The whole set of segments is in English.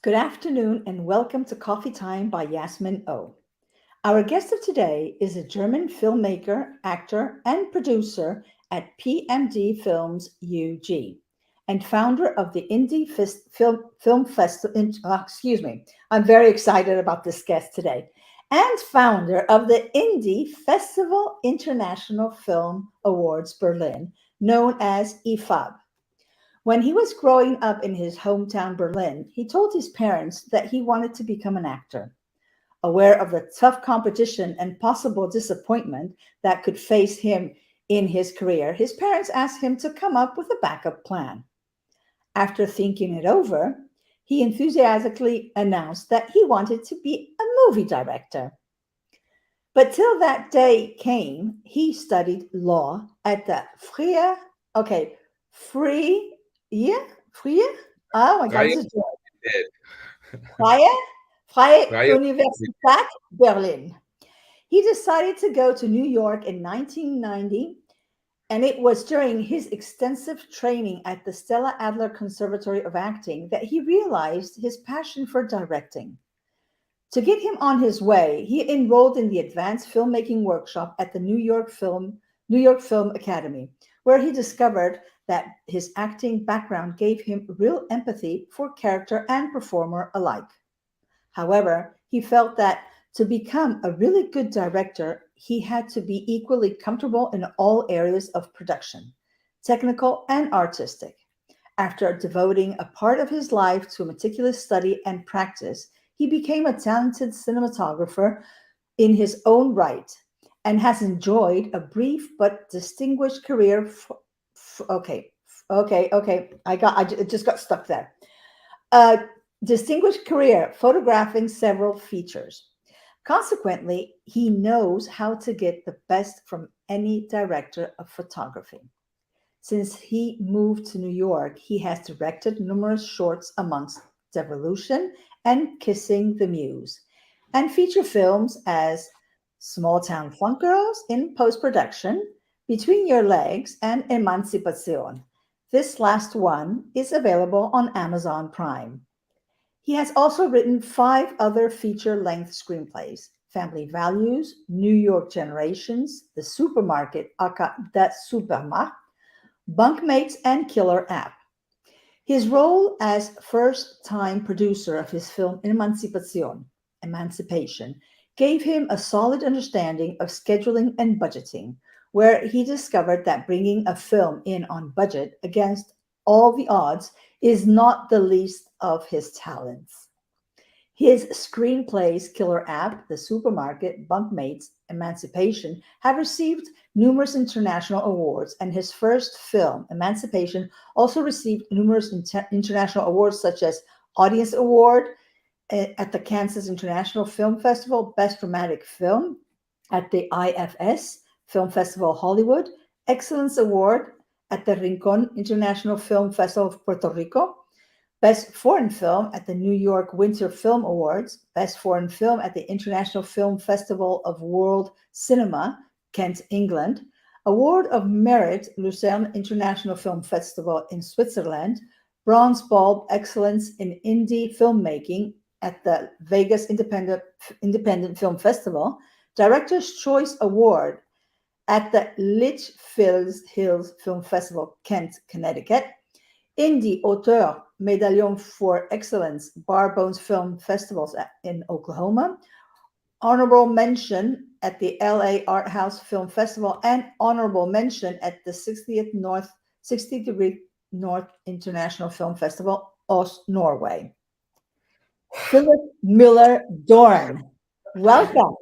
Good afternoon and welcome to Coffee Time by Yassmine O. Our guest of today is a German filmmaker, actor, and producer at PMD Films UG and founder of the Film Festival. Excuse me, I'm very excited about this guest today. And founder of the Indie Festival International Film Awards Berlin, known as IFAB. When he was growing up in his hometown Berlin, he told his parents that he wanted to become an actor. Aware of the tough competition and possible disappointment that could face him in his career, his parents asked him to come up with a backup plan. After thinking it over, he enthusiastically announced that he wanted to be a movie director. But till that day came, he studied law at the Free, yeah, Freie, oh my God, Freie this is Universität. Freie, Freie Freie Universität. Universität Berlin. He decided to go to New York in 1990, and it was during his extensive training at the Stella Adler Conservatory of Acting that he realized his passion for directing. To get him on his way, he enrolled in the advanced filmmaking workshop at the New York Film Academy, where he discovered that his acting background gave him real empathy for character and performer alike. However, he felt that to become a really good director, he had to be equally comfortable in all areas of production, technical and artistic. After devoting a part of his life to meticulous study and practice, he became a talented cinematographer in his own right and has enjoyed a brief but distinguished career. I just got stuck there. A distinguished career photographing several features. Consequently, he knows how to get the best from any director of photography. Since he moved to New York, he has directed numerous shorts amongst Devolution and Kissing the Muse, and feature films as Small Town Funk Girls in post-production, Between Your Legs, and Emancipación. This last one is available on Amazon Prime. He has also written 5 other feature-length screenplays: Family Values, New York Generations, The Supermarket, aka The Supermarkt, Bunkmates, and Killer App. His role as first-time producer of his film Emancipation, gave him a solid understanding of scheduling and budgeting, where he discovered that bringing a film in on budget against all the odds is not the least of his talents. His screenplays Killer App, The Supermarket, Bunkmates, Emancipation have received numerous international awards, and his first film, Emancipation, also received numerous international awards such as Audience Award at the Kansas International Film Festival, Best Dramatic Film at the IFS Film Festival Hollywood, Excellence Award at the Rincon International Film Festival of Puerto Rico, Best Foreign Film at the New York Winter Film Awards, Best Foreign Film at the International Film Festival of World Cinema, Kent, England, Award of Merit, Lucerne International Film Festival in Switzerland, Bronze Bulb Excellence in Indie Filmmaking at the Vegas Independent Film Festival, Director's Choice Award at the Litchfield Hills Film Festival, Kent, Connecticut, Indie Auteur Medallion for Excellence, Barbones Film Festivals in Oklahoma, honorable mention at the LA Art House Film Festival, and honorable mention at the 60th Degree North International Film Festival, Norway. Philipp Müller-Dorn, welcome.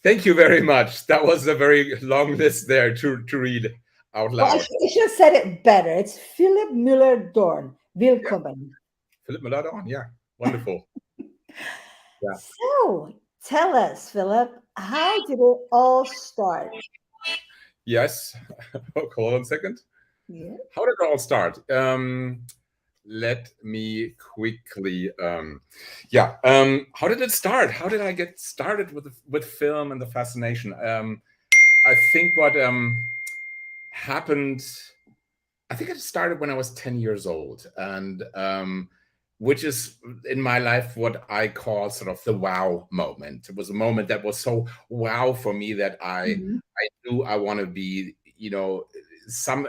Thank you very much. That was a very long list there to read out Well, I loud. should have said it better. It's Philipp Müller-Dorn. Yeah, Willkommen. Philipp Müller-Dorn. Yeah, wonderful. Yeah. So, tell us, Philip, how did it all start? Yes. Hold on a second. Yeah. How did it all start? Let me quickly. How did it start? How did I get started with film and the fascination? I think what happened. I think it started when I was 10 years old, and which is in my life what I call sort of the wow moment. It was a moment that was so wow for me that I knew I want to be,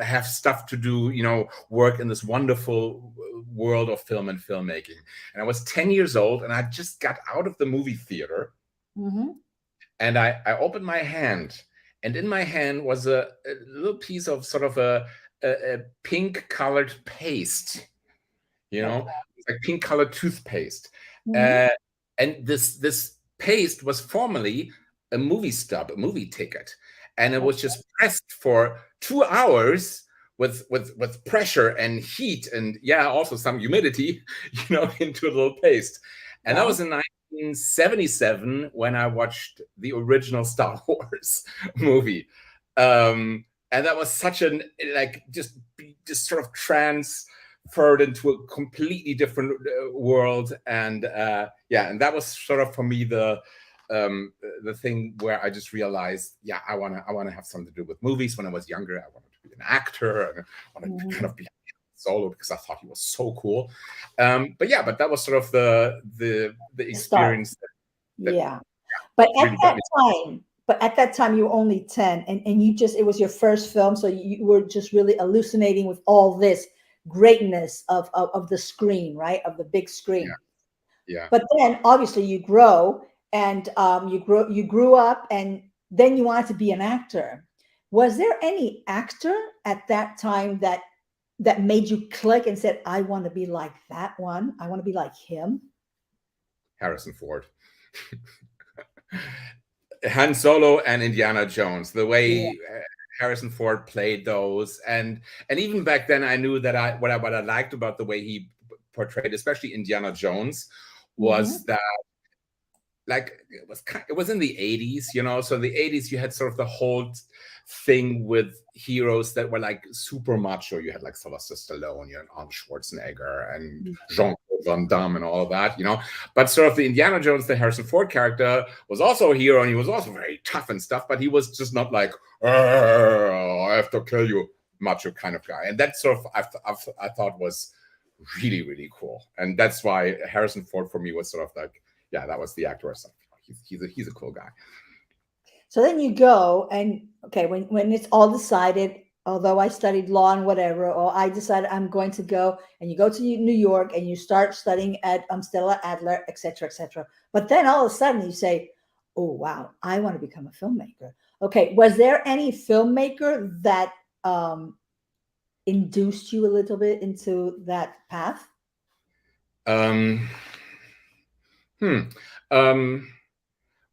have stuff to do, work in this wonderful world of film and filmmaking. And I was 10 years old, and I just got out of the movie theater, and I opened my hand, and in my hand was a little piece of sort of a pink colored paste, like pink colored toothpaste. And this paste was formerly a movie stub, a movie ticket. And it was just pressed for 2 hours with pressure and heat and also some humidity, into a little paste. And that was in 1977 when I watched the original Star Wars movie. And that was such an, just sort of transferred into a completely different world. And and that was sort of for me the thing where I just realized, I want to have something to do with movies. When I was younger, I wanted to be an actor, and I wanted to kind of be Solo because I thought he was so cool. But that was sort of the experience. But at that time, you were only 10, and it was your first film, so you were just really hallucinating with all this greatness of the screen, right? Of the big screen. Yeah. But then obviously you grow, and you grew up, and then you wanted to be an actor. Was there any actor at that time that made you click and said, I want to be like that one? I want to be like him? Harrison Ford. Han Solo and Indiana Jones, the way Harrison Ford played those. And even back then I knew that what I liked about the way he portrayed, especially Indiana Jones, was that it was in the 80s, so in the 80s you had sort of the whole thing with heroes that were like super macho. You had like Sylvester Stallone, you had Arnold Schwarzenegger and Jean-Claude Van Damme and all of that, but sort of the Indiana Jones, the Harrison Ford character, was also a hero, and he was also very tough and stuff, but he was just not like, I have to kill you, macho kind of guy. And that sort of I thought was really, really cool. And that's why Harrison Ford for me was sort of like, that was the actor. He's a cool guy. So then you go, and when it's all decided, although I studied law and whatever, or I decided I'm going to go, and you go to New York and you start studying at Stella Adler, etc., etc. But then all of a sudden you say, oh, wow, I want to become a filmmaker. Okay. Was there any filmmaker that induced you a little bit into that path?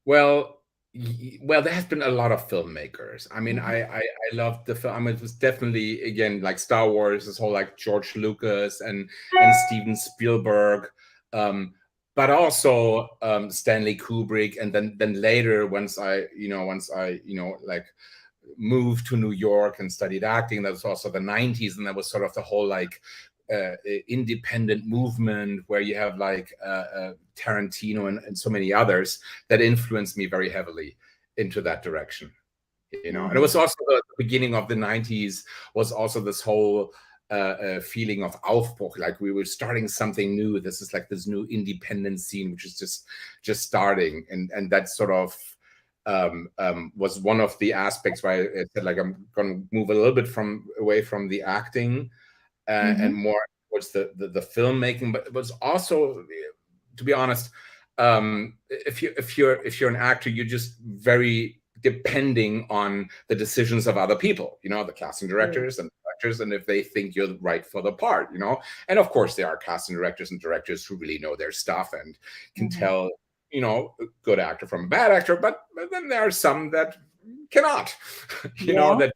Well, there has been a lot of filmmakers. I mean, I loved the film. I mean, it was definitely, again, like Star Wars, this whole like George Lucas and Steven Spielberg, but also Stanley Kubrick. And then later, once I like moved to New York and studied acting, that was also the 90s, and that was sort of the whole like independent movement where you have like Tarantino and so many others that influenced me very heavily into that direction, And it was also the beginning of the 90s was also this whole feeling of Aufbruch, like we were starting something new. This is like this new independent scene which is just starting, and that sort of was one of the aspects why I said like I'm going to move a little bit away from the acting and more towards the filmmaking. But it was also, to be honest, if you're an actor, you're just very depending on the decisions of other people, the casting directors and directors, and if they think you're right for the part, And of course, there are casting directors and directors who really know their stuff and can tell, a good actor from a bad actor. But then there are some that cannot, that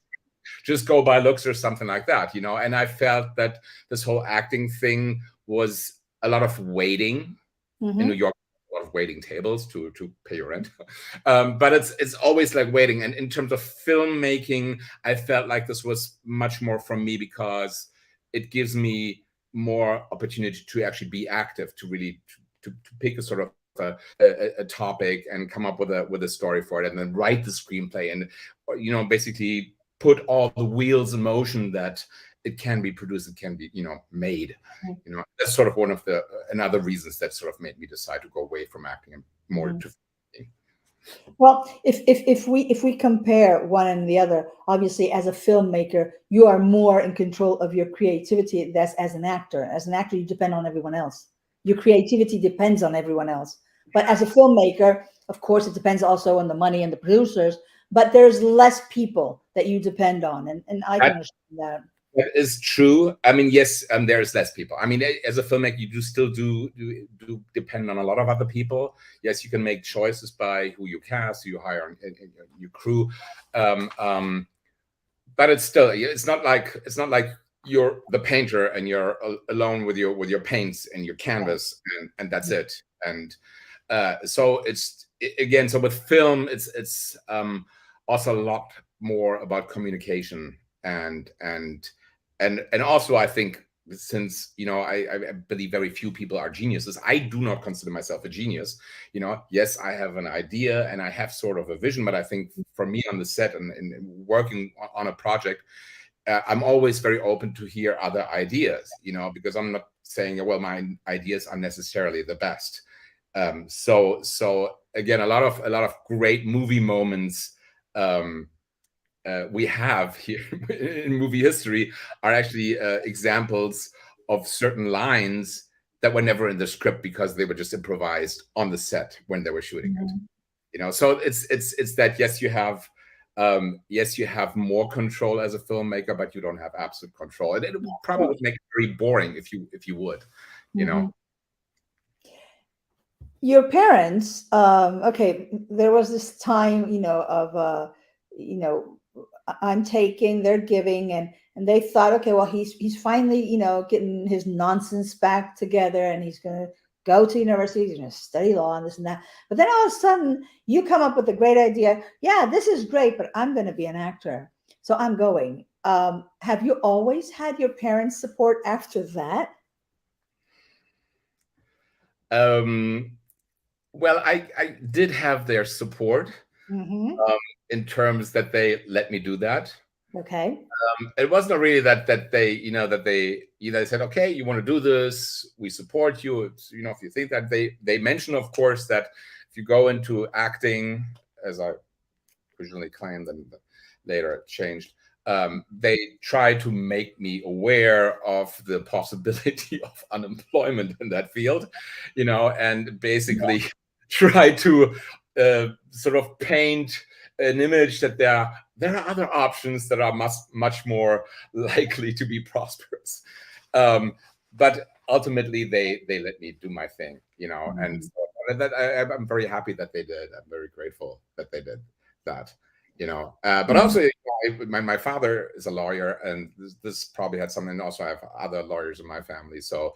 just go by looks or something like that, And I felt that this whole acting thing was a lot of waiting in New York. A lot of waiting tables to pay your rent, but it's always like waiting. And in terms of filmmaking, I felt like this was much more from me because it gives me more opportunity to actually be active, to really to pick a sort of a topic and come up with a story for it, and then write the screenplay, and basically put all the wheels in motion that it can be produced, it can be, made. That's sort of one of the another reasons that sort of made me decide to go away from acting and more Mhm. to. Well, if we compare one and the other, obviously as a filmmaker, you are more in control of your creativity. That's as an actor. As an actor, you depend on everyone else. Your creativity depends on everyone else. But as a filmmaker, of course, it depends also on the money and the producers. But there's less people that you depend on, and I can understand that. That is true. I mean, yes, there's less people. I mean, as a filmmaker, you do depend on a lot of other people. Yes, you can make choices by who you cast, who you hire, and your crew. But it's not like you're the painter and you're alone with your paints and your canvas, and that's it. And so again, so with film, it's also a lot more about communication and also I think since I believe very few people are geniuses. I do not consider myself a genius. Yes, I have an idea and I have sort of a vision, but I think for me on the set and working on a project, I'm always very open to hear other ideas, because I'm not saying, well, my ideas are necessarily the best. So again, a lot of great movie moments we have here in movie history are actually examples of certain lines that were never in the script because they were just improvised on the set when they were shooting it. So it's that yes, you have more control as a filmmaker, but you don't have absolute control, and it probably would make it very boring if you would. Your parents, okay, there was this time, of, I'm taking, they're giving, and they thought, okay, well, he's finally, getting his nonsense back together, and he's going to go to university, he's going to study law and this and that. But then all of a sudden, you come up with a great idea. Yeah, this is great, but I'm going to be an actor, so I'm going. Have you always had your parents' support after that? Well, I did have their support in terms that they let me do that. Okay. It wasn't really that they said, okay, you want to do this, we support you. If you think that they mentioned, of course, that if you go into acting, as I originally claimed and later it changed, they try to make me aware of the possibility of unemployment in that field, and basically try to sort of paint an image that there are other options that are much more likely to be prosperous. But ultimately, they let me do my thing, and so that I'm very happy that they did. I'm very grateful that they did that. But also my father is a lawyer, and this probably had something. Also, I have other lawyers in my family, so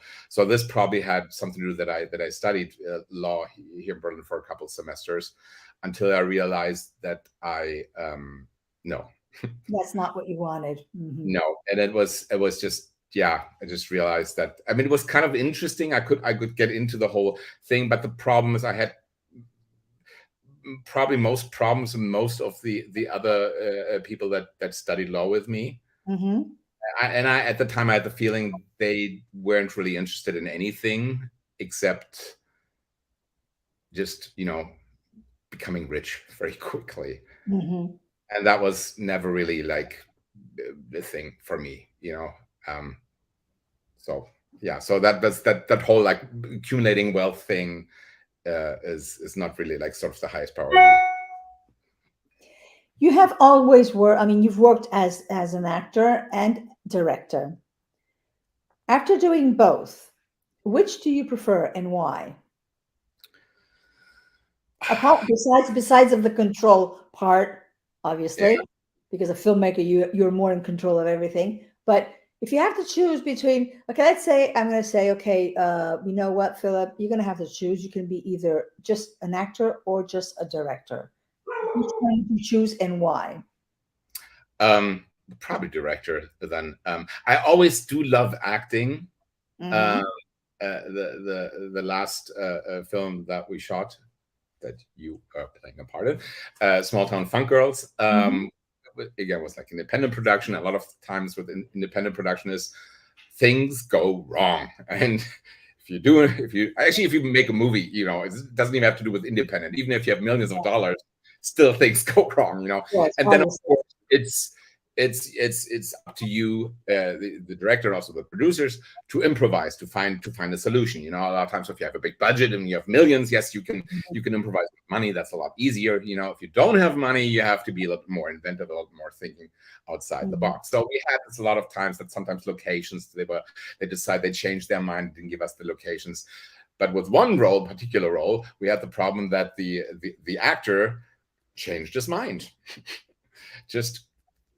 this probably had something to do that I studied law here in Berlin for a couple of semesters until I realized that no, that's not what you wanted. No, and it was just I just realized that. I mean, it was kind of interesting. I could get into the whole thing, but the problem is I had probably most problems and most of the other people that studied law with me. I at the time I had the feeling they weren't really interested in anything except just becoming rich very quickly, and that was never really like the thing for me. So that whole like accumulating wealth thing is not really like sort of the highest priority. You have always worked, I mean, you've worked as an actor and director. After doing both, which do you prefer and why? Besides of the control part, obviously, because a filmmaker, you're more in control of everything. But if you have to choose between, okay, let's say I'm going to say, okay, you know what, Philip, you're going to have to choose. You can be either just an actor or just a director. Which one do you choose and why? Probably director. Then I always do love acting. The last film that we shot that you are playing a part in, Small Town Funk Girls, again, was like independent production. A lot of times with independent production is things go wrong. And if you make a movie, it doesn't even have to do with independent. Even if you have millions of dollars, still things go wrong, Yes, And then of obviously. course it's up to you, the director and also the producers, to improvise, to find a solution. A lot of times if you have a big budget and you have millions, yes, you can improvise with money. That's a lot easier. If you don't have money, you have to be a little bit more inventive, a little more thinking outside the box. So we had this a lot of times, that sometimes locations, they decide, they change their mind, didn't give us the locations. But with one particular role, we had the problem that the actor changed his mind just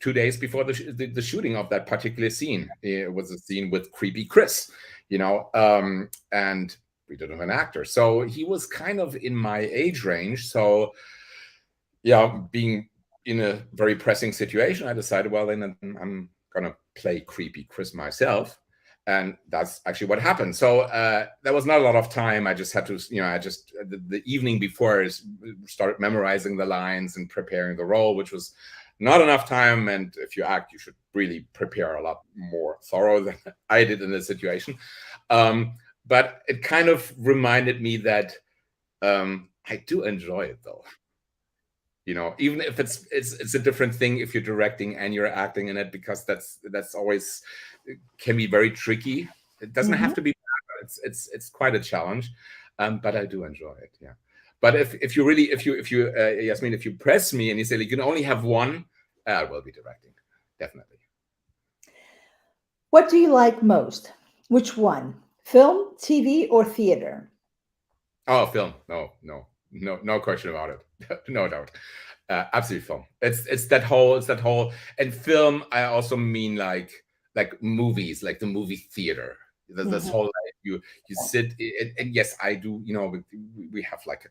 2 days before the shooting of that particular scene. It was a scene with creepy Chris, and we didn't have an actor. So he was kind of in my age range. So yeah, being in a very pressing situation, I decided, well, then I'm gonna play creepy Chris myself. And that's actually what happened. So there was not a lot of time. I just had to, the evening before, I started memorizing the lines and preparing the role, which was not enough time. And if you act, you should really prepare a lot more thorough than I did in this situation. But it kind of reminded me that I do enjoy it, though. Even if it's a different thing if you're directing and you're acting in it, because that's always can be very tricky. It doesn't have to be bad, but it's quite a challenge. But I do enjoy it. Yeah. But if you Yassmine, if you press me and you say you can only have one, I will be directing, definitely. What do you like most? Which one? Film, TV, or theater? Oh, film. No question about it. No doubt. Absolutely film. It's that whole, and film, I also mean like movies, like the movie theater. This whole, you sit, and yes, I do. We have like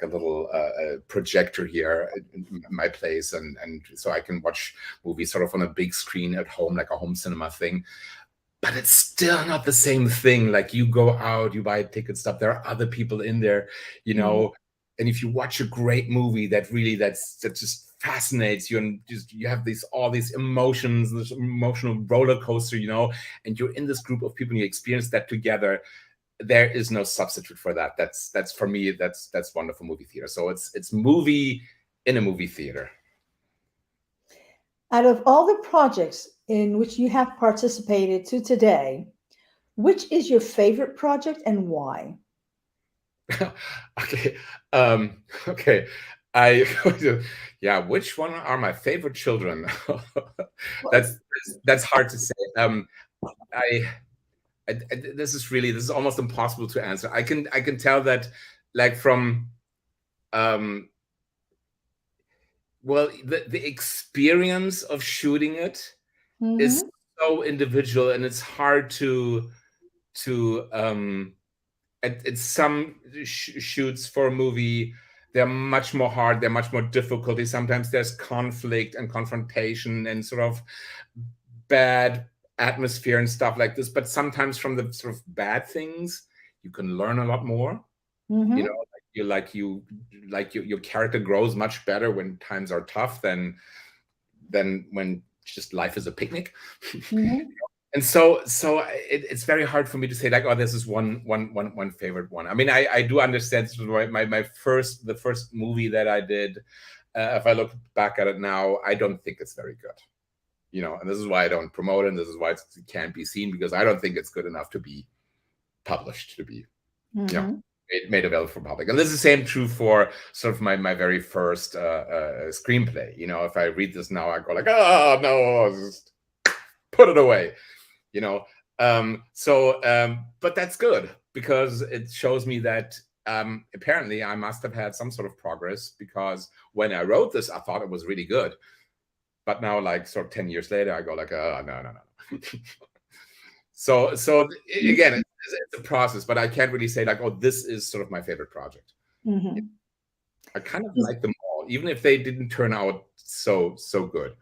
a little projector here in my place, and so I can watch movies sort of on a big screen at home, like a home cinema thing. But it's still not the same thing. Like, you go out, you buy ticket stuff, there are other people in there, and if you watch a great movie that just fascinates you, and you have all these emotions, this emotional roller coaster, and you're in this group of people and you experience that together, there is no substitute for that. That's for me, that's wonderful movie theater. So it's movie in a movie theater. Out of all the projects in which you have participated to today, which is your favorite project and why? Okay. Okay. Which one are my favorite children? That's hard to say. This is almost impossible to answer. I can tell that, like, from the experience of shooting it is so individual, and it's hard to at some shoots for a movie, they're much more hard, they're much more difficulty. Sometimes there's conflict and confrontation and sort of bad atmosphere and stuff like this. But sometimes from the sort of bad things, you can learn a lot more. Your character grows much better when times are tough than when just life is a picnic. And so it's very hard for me to say, like, oh, this is one favorite one. I mean, I do understand the first movie that I did. If I look back at it now, I don't think it's very good. And this is why I don't promote it, and this is why it can't be seen, because I don't think it's good enough to be published, to be made available for public. And this is the same true for sort of my very first screenplay. If I read this now, I go like, oh no, just put it away. But that's good, because it shows me that apparently I must have had some sort of progress, because when I wrote this, I thought it was really good. But now, like, sort of 10 years later, I go like, oh, no. So again, it's a process, but I can't really say like, oh, this is sort of my favorite project. I kind of like them all, even if they didn't turn out so good.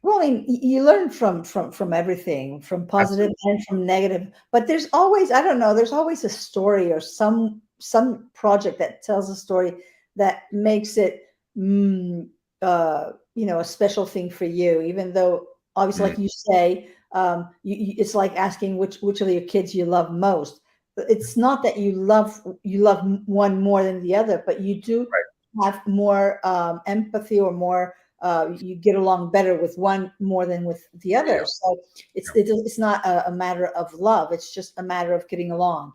Well, I mean, you learn from everything, from positive and from negative. But there's always, I don't know, there's always a story or some project that tells a story that makes it, a special thing for you, even though obviously, Mm. like you say, it's like asking which of your kids you love most. It's not that you love one more than the other, but you do have more empathy, or more you get along better with one more than with the other. Yeah. So it's not a matter of love. It's just a matter of getting along.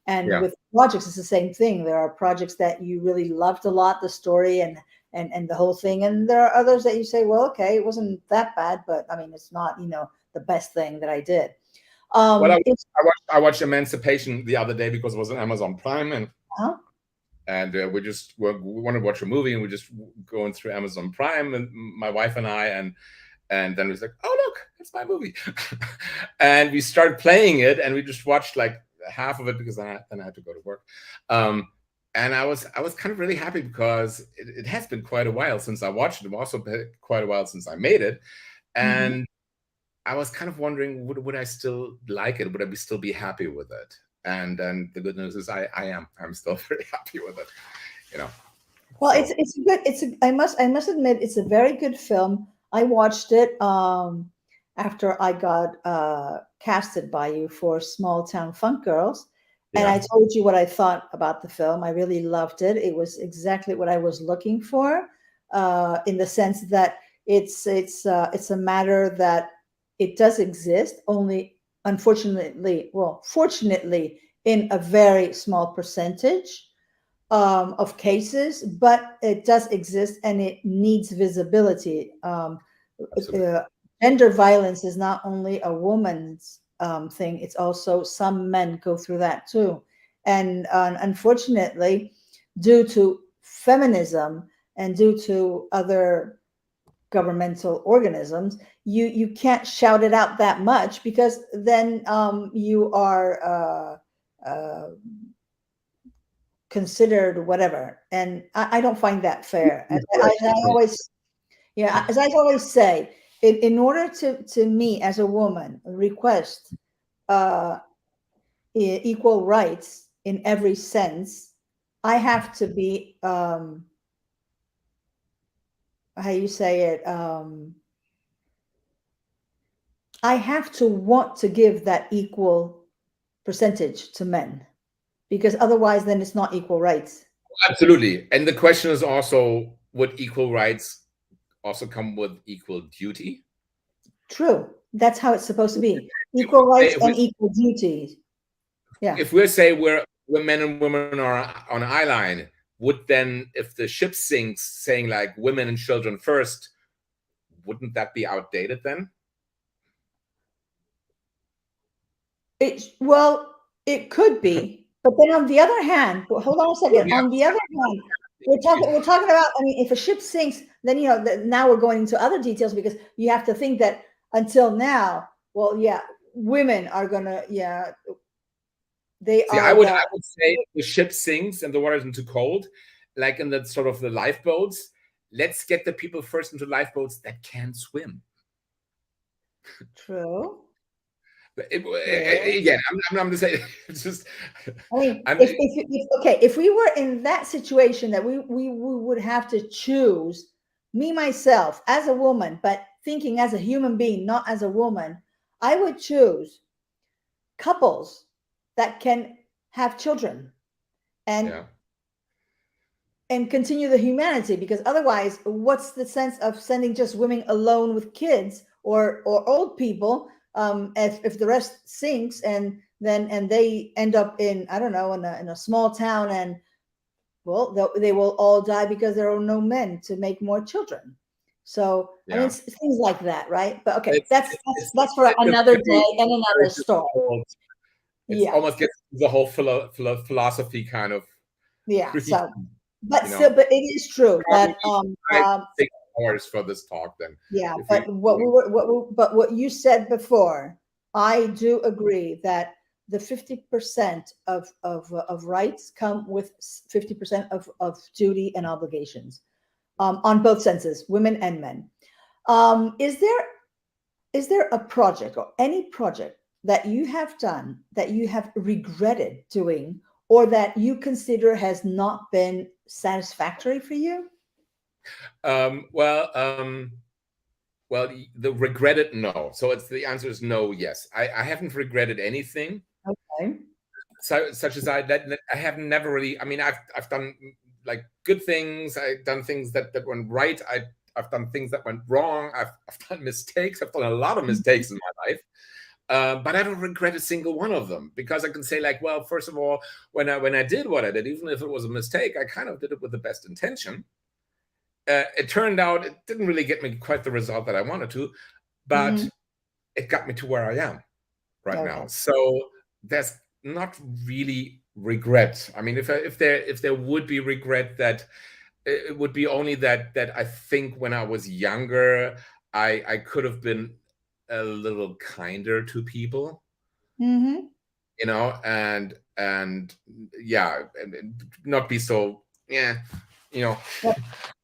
And Yeah. with projects, it's the same thing. There are projects that you really loved a lot, the story and the whole thing, and there are others that you say, well, okay, it wasn't that bad, but I mean, it's not the best thing that I did. Well, It's I watched Emancipation the other day because it was on Amazon Prime, and we wanted to watch a movie, and we're just going through Amazon Prime, and my wife and I, and then we was like, oh look, it's my movie, and we started playing it, and we just watched like half of it because then I had to go to work. And I was kind of really happy because it has been quite a while since I watched it. It also been quite a while since I made it, and I was kind of wondering, would I still like it? Would I still be happy with it? And then the good news is I'm still very happy with it. well, So, I must admit, it's a very good film. I watched it after I got casted by you for Small Town Funk Girls. And I yeah. told you what I thought about the film. I really loved it. It was exactly what I was looking for, in the sense that it's a matter that it does exist, only fortunately, in a very small percentage of cases, but it does exist and it needs visibility. Absolutely. Gender violence is not only a woman's thing, it's also some men go through that too. And unfortunately, due to feminism and due to other governmental organisms, you can't shout it out that much, because then you are considered whatever. And I don't find that fair. As I always say, in order to me as a woman request equal rights in every sense, I have to be how you say it, I have to want to give that equal percentage to men, because otherwise then it's not equal rights. Absolutely. And the question is also, would equal rights also come with equal duty? True. That's how it's supposed to be. Equal rights and equal duties. Yeah. If we say we're men and women are on an island, would then, if the ship sinks, saying like women and children first, wouldn't that be outdated then? It could be, but then on the other hand, hold on a second. Yeah. On the other hand, we're talking about. I mean, if a ship sinks, then now we're going into other details, because you have to think that until now, well, yeah, women are gonna, they See, are. I would say if the ship sinks and the water isn't too cold, like in the sort of the lifeboats, let's get the people first into lifeboats that can swim. True. Again, I'm just saying, it's just. I mean, if we were in that situation, that we would have to choose, me myself as a woman, but thinking as a human being, not as a woman, I would choose couples that can have children and continue the humanity, because otherwise, what's the sense of sending just women alone with kids or old people, if the rest sinks and they end up in, I don't know, in a small town, and well, they will all die because there are no men to make more children. So I mean, it's things like that, right? But okay, that's for another day and another story. It almost gets the whole philosophy kind of. So, but still, but it is true that 6 hours for this talk then. Yeah, but what you said before, I do agree that the 50% of rights come with 50% of duty and obligations, on both senses, women and men. Is there a project or any project that you have done that you have regretted doing, or that you consider has not been satisfactory for you? Well, well, the regretted no. So the answer is no. Yes, I haven't regretted anything. Okay. So, such as I have never really. I mean, I've done like good things. I've done things that went right. I've done things that went wrong. I've done mistakes. I've done a lot of mistakes in my life. But I don't regret a single one of them, because I can say, like, well, first of all, when I did what I did, even if it was a mistake, I kind of did it with the best intention. It turned out it didn't really get me quite the result that I wanted to, but it got me to where I am right now. So there's not really regret. I mean, if there would be regret, that it would be only that I think when I was younger, I could have been a little kinder to people, you know, and yeah, and not be so, yeah, you know,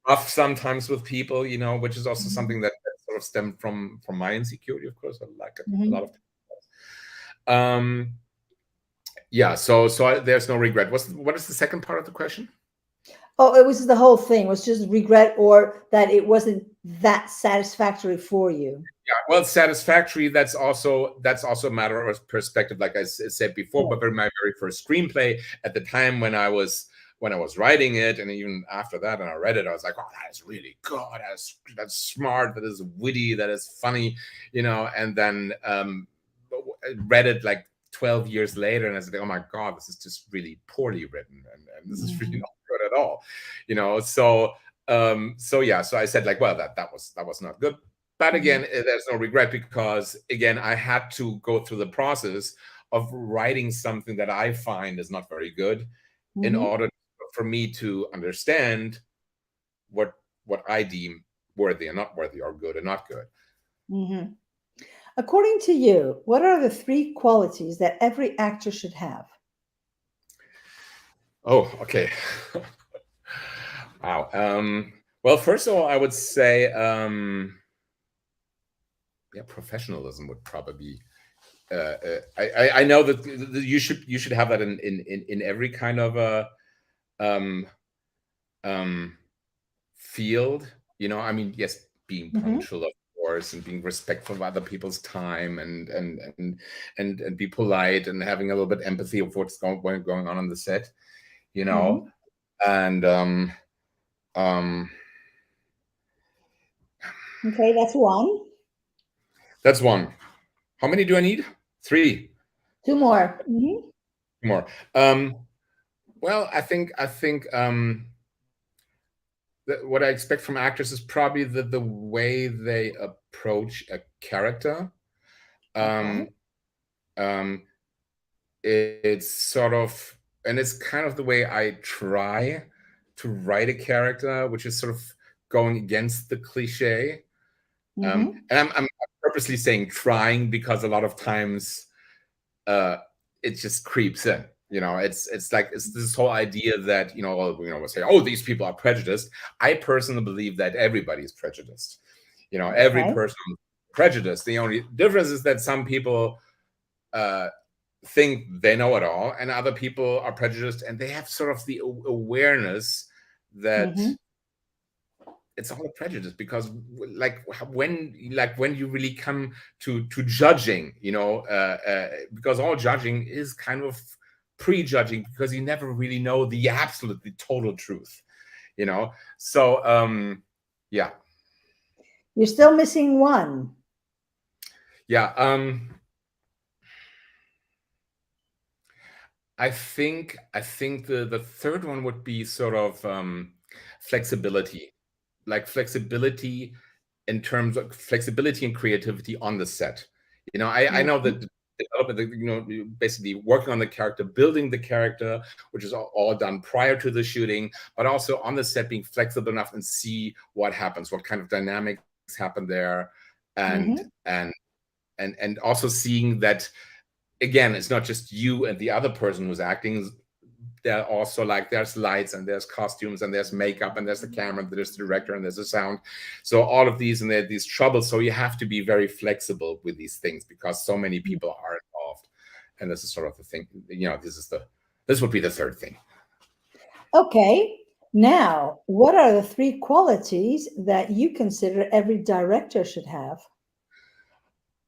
rough sometimes with people, you know, which is also something that sort of stemmed from my insecurity, of course. I like it a lot of times. Yeah, so there's no regret. What is the second part of the question? Oh, it was the whole thing. It was just regret, or that it wasn't that satisfactory for you. Yeah, well, satisfactory, that's also a matter of perspective, like I said before. But my very first screenplay, at the time when I was writing it, and even after that, and I read it, I was like, oh, that is really good. That's smart. That is witty. That is funny, you know. And then I read it like 12 years later, and I said, oh my God, this is just really poorly written, and this is really not good at all, you know. So yeah, so I said, like, well, that was not good. But again, there's no regret, because again, I had to go through the process of writing something that I find is not very good, in order for me to understand what I deem worthy and not worthy, or good and not good. According to you, what are the 3 qualities that every actor should have? Oh, okay. Wow. Well, first of all, I would say, yeah, professionalism would probably. I know that you should have that in every kind of a field. You know, I mean, yes, being punctual, of course, and being respectful of other people's time, and be polite, and having a little bit empathy of what's going on the set. You know, and okay, that's 1. That's 1. How many do I need? 3. 2 more. 2 more. Well, I think what I expect from actors is probably the way they approach a character. It's sort of, and it's kind of the way I try to write a character, which is sort of going against the cliche. And I'm purposely saying trying, because a lot of times it just creeps in. You know, it's like, it's this whole idea that, you know, we'll say, oh, these people are prejudiced. I personally believe that everybody is prejudiced. You know, every person is prejudiced. The only difference is that some people think they know it all, and other people are prejudiced, and they have sort of the awareness that it's all a prejudice, because like when you really come to judging, you know, because all judging is kind of prejudging, because you never really know the total truth, you know. So yeah, you're still missing 1. Yeah, I think the third one would be sort of flexibility, like flexibility in terms of flexibility and creativity on the set. You know, I know that development, you know, basically working on the character, building the character, which is all done prior to the shooting, but also on the set, being flexible enough and see what happens, what kind of dynamics happen there, and also seeing that, again, it's not just you and the other person who's acting. There are also, like, there's lights, and there's costumes, and there's makeup, and there's the camera, and there's the director, and there's the sound. So all of these, and there are these troubles. So you have to be very flexible with these things, because so many people are involved. And this is sort of the thing, you know, this would be the third thing. Okay. Now, what are the 3 qualities that you consider every director should have?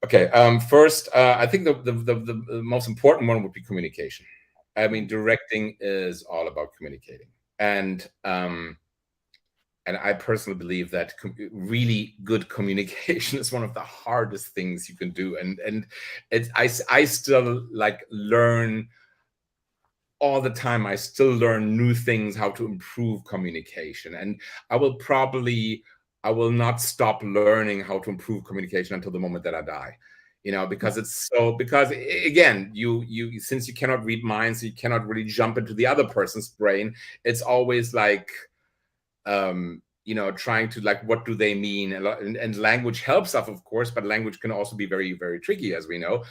Okay. First, I think the most important one would be communication. I mean, directing is all about communicating, and I personally believe that really good communication is one of the hardest things you can do, and it's I still like learn all the time. I still learn new things, how to improve communication, and I will not stop learning how to improve communication until the moment that I die. Because because again, you since you cannot read minds, you cannot really jump into the other person's brain. It's always like trying to like, what do they mean? And language helps us, of course, but language can also be very, very tricky, as we know.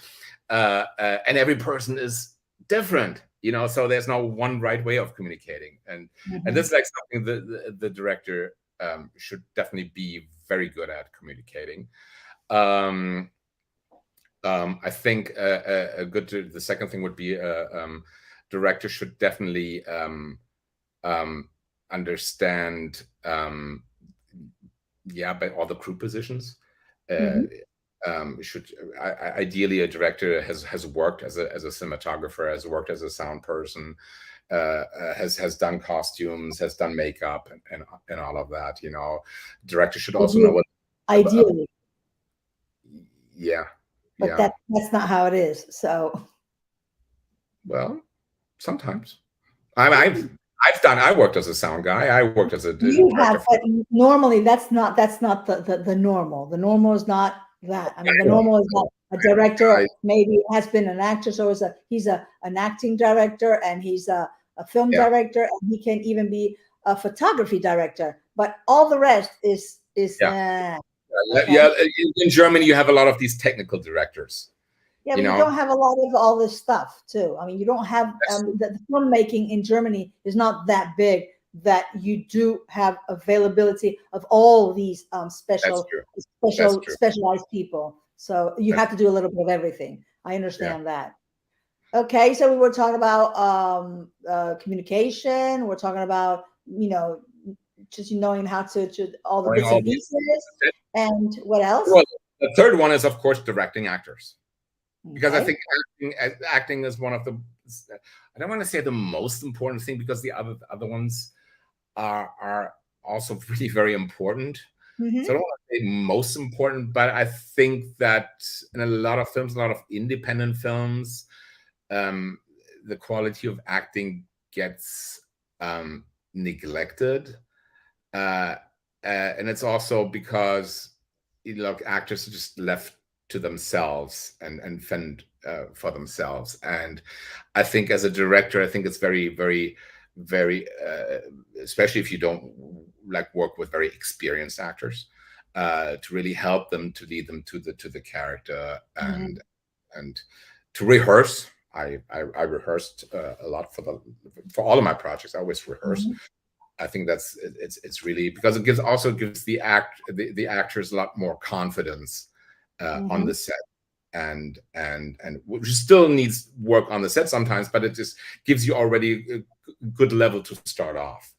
And every person is different. So there's no one right way of communicating, and this is like something the director should definitely be very good at communicating. I think the second thing would be director should definitely understand but all the crew positions. Ideally a director has worked as a cinematographer, has worked as a sound person, has done costumes, has done makeup, and all of that. Director should also know what ideally. But that's not how it is. So, well, sometimes I worked as a sound guy. I worked as a director. But normally that's not the normal. The normal is not that. I mean, the normal is not a director. Maybe has been an actor, so he's an acting director, and he's a film director, and he can even be a photography director. But all the rest is okay. In Germany, you have a lot of these technical directors. Yeah, but you don't have a lot of all this stuff too. I mean, you don't have the filmmaking in Germany is not that big that you do have availability of all these specialized people. So you have to do a little bit of everything. I understand that. Okay, so we were talking about communication. We're talking about just knowing how to all the bits and pieces. And what else? Well, the third one is, of course, directing actors. Because I think acting is one of the, I don't want to say the most important thing, because the other ones are also really very important. So I don't want to say most important, but I think that in a lot of films, a lot of independent films, the quality of acting gets neglected. And it's also because actors are just left to themselves and fend for themselves. And I think as a director, I think it's very, very, very, especially if you don't like work with very experienced actors, to really help them, to lead them to the character, and to rehearse. I rehearsed a lot for all of my projects. I always rehearse. I think it's really, because it gives the actors a lot more confidence on the set, and which still needs work on the set sometimes, but it just gives you already a good level to start off.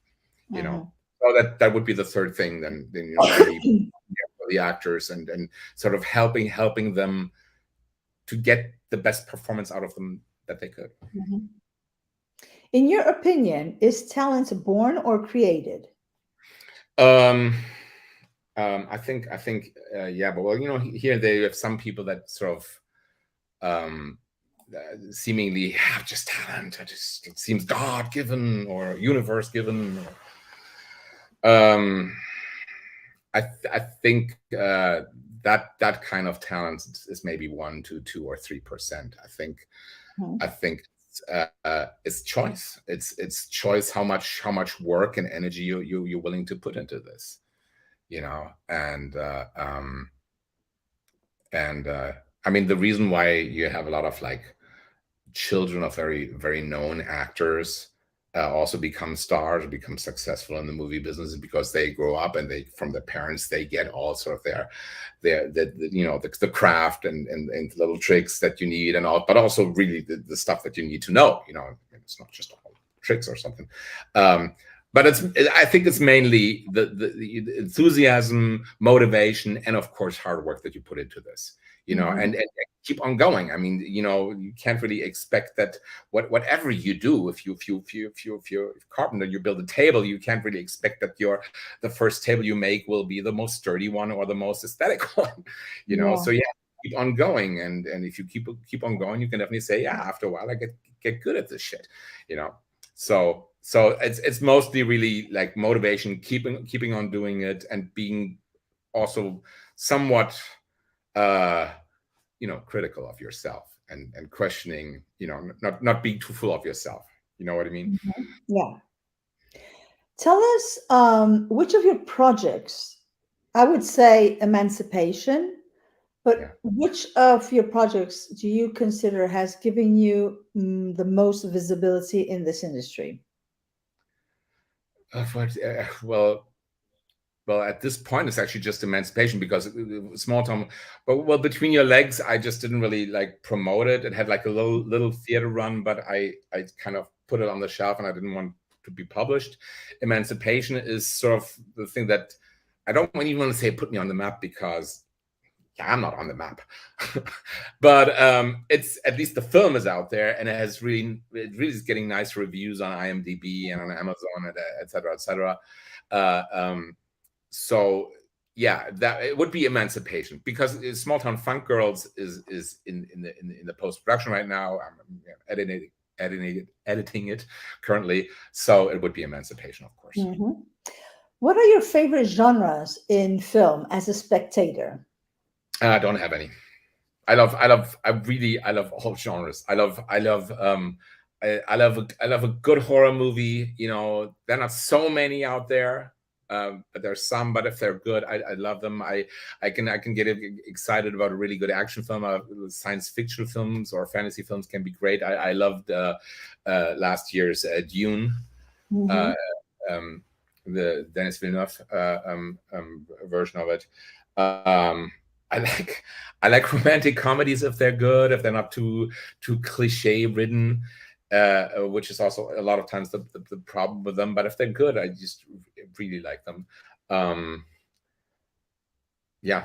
So that would be the third thing. Then really for the actors, and sort of helping them to get the best performance out of them that they could. In your opinion, is talent born or created? I think, but well, here they have some people that sort of seemingly have just talent. It seems God-given or universe-given. I think that kind of talent is maybe 1 to 2 or 3%. I think it's choice. It's choice how much work and energy you're willing to put into this. And I mean, the reason why you have a lot of like children of very, very known actors also become stars, become successful in the movie business, is because they grow up and from their parents they get all sort of the craft and little tricks that you need, and all, but also really the stuff that you need to know. It's not just all tricks or something. But I think it's mainly the enthusiasm, motivation, and of course hard work that you put into this, and keep on going. I mean, you can't really expect that whatever you do, if you're a carpenter, you build a table, you can't really expect that the first table you make will be the most sturdy one or the most aesthetic one, So keep on going, and if you keep on going, you can definitely say, yeah, after a while I get good at this shit, So it's mostly really like motivation, keeping on doing it, and being also somewhat critical of yourself and questioning, not being too full of yourself. You know what I mean? Yeah. Tell us which of your projects, I would say Emancipation, but which of your projects do you consider has given you the most visibility in this industry? Well, at this point, it's actually just Emancipation, because small town. But Between Your Legs, I just didn't really like promote it. It had like a little theater run, but I kind of put it on the shelf, and I didn't want to be published. Emancipation is sort of the thing that I don't even want to say put me on the map, because I'm not on the map. But it's, at least the film is out there, and it really is getting nice reviews on IMDb and on Amazon, et cetera, et cetera. So yeah, that it would be Emancipation, because Small Town Funk Girls is in the post-production right now. I'm editing it currently, so it would be Emancipation, of course. What are your favorite genres in film as a spectator? I don't have any. I love all genres. I love a good horror movie. There are not so many out there, but there's some. But if they're good, I love them. I can get excited about a really good action film. Science fiction films or fantasy films can be great. I loved last year's Dune, the Denis Villeneuve version of it. I like romantic comedies if they're good, if they're not too cliche ridden, which is also a lot of times the problem with them. But if they're good, I just really like them. Yeah,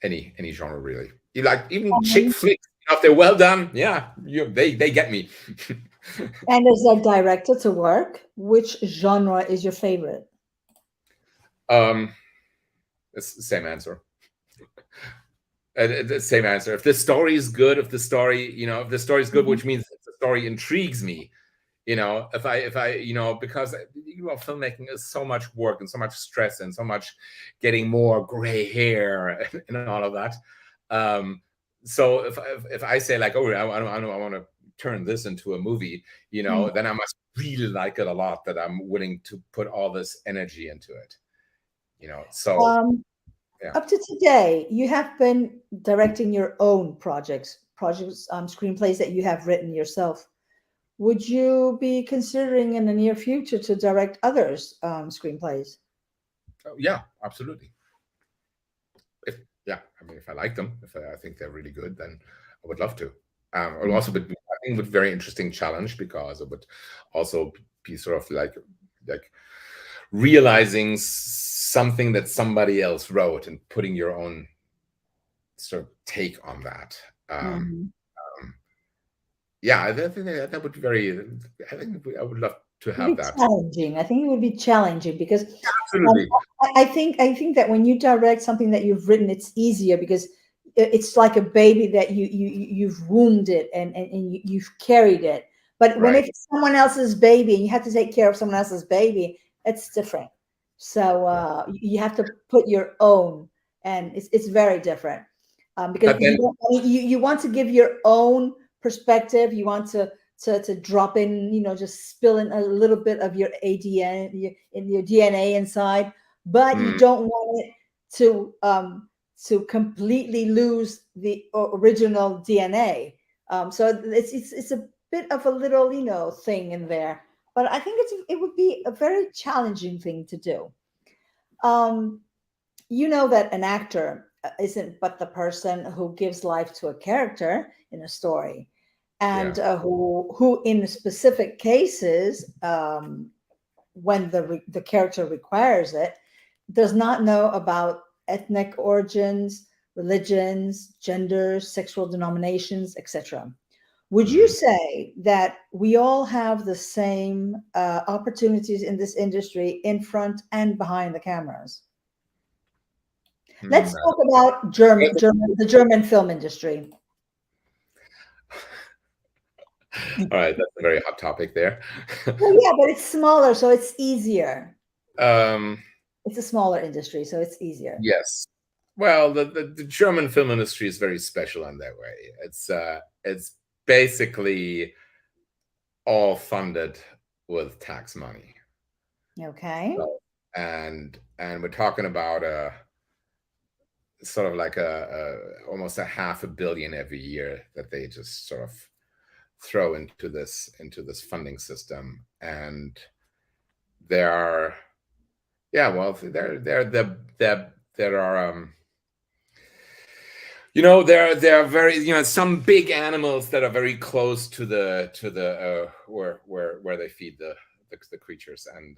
any genre really. You like even chick flicks, if they're well done. Yeah, they get me. And as a director to work, which genre is your favorite? It's the same answer. The same answer. If the story is good, if the story is good, which means if the story intrigues me, if I because filmmaking is so much work and so much stress and so much getting more gray hair and all of that. So if I say like, oh, I want to turn this into a movie, then I must really like it a lot, that I'm willing to put all this energy into it. So. Yeah. Up to today, you have been directing your own projects, screenplays that you have written yourself. Would you be considering in the near future to direct others' screenplays? Oh, yeah, absolutely. If I like them, if I think they're really good, then I would love to. It would also be, I think, a very interesting challenge, because it would also be sort of like realizing something that somebody else wrote and putting your own sort of take on that. Yeah, that would be very. I think I would love to have that. Challenging. I think it would be challenging, because absolutely. I think that when you direct something that you've written, it's easier, because it's like a baby that you've wounded and you've carried it. But when it's someone else's baby and you have to take care of someone else's baby, it's different. So you have to put your own, and it's very different, because you want to give your own perspective. You want to drop in, just spill in a little bit of your ADN, in your DNA inside, but you don't want it to completely lose the original DNA. So it's a bit of a little thing in there. But I think it would be a very challenging thing to do. That an actor isn't but the person who gives life to a character in a story, and who in specific cases when the character requires it, does not know about ethnic origins, religions, genders, sexual denominations, etc. Would you say that we all have the same opportunities in this industry in front and behind the cameras? Let's talk about the German film industry. All right, that's a very hot topic there. Well, yeah, but it's smaller, so it's easier. It's a smaller industry, so it's easier. Yes. Well, the German film industry is very special in that way. It's basically all funded with tax money. Okay. So, and we're talking about sort of like almost $500 million every year that they just sort of throw into this funding system. And there are, yeah, well, there are you know, there are very, you know, some big animals that are very close to the where they feed the creatures, and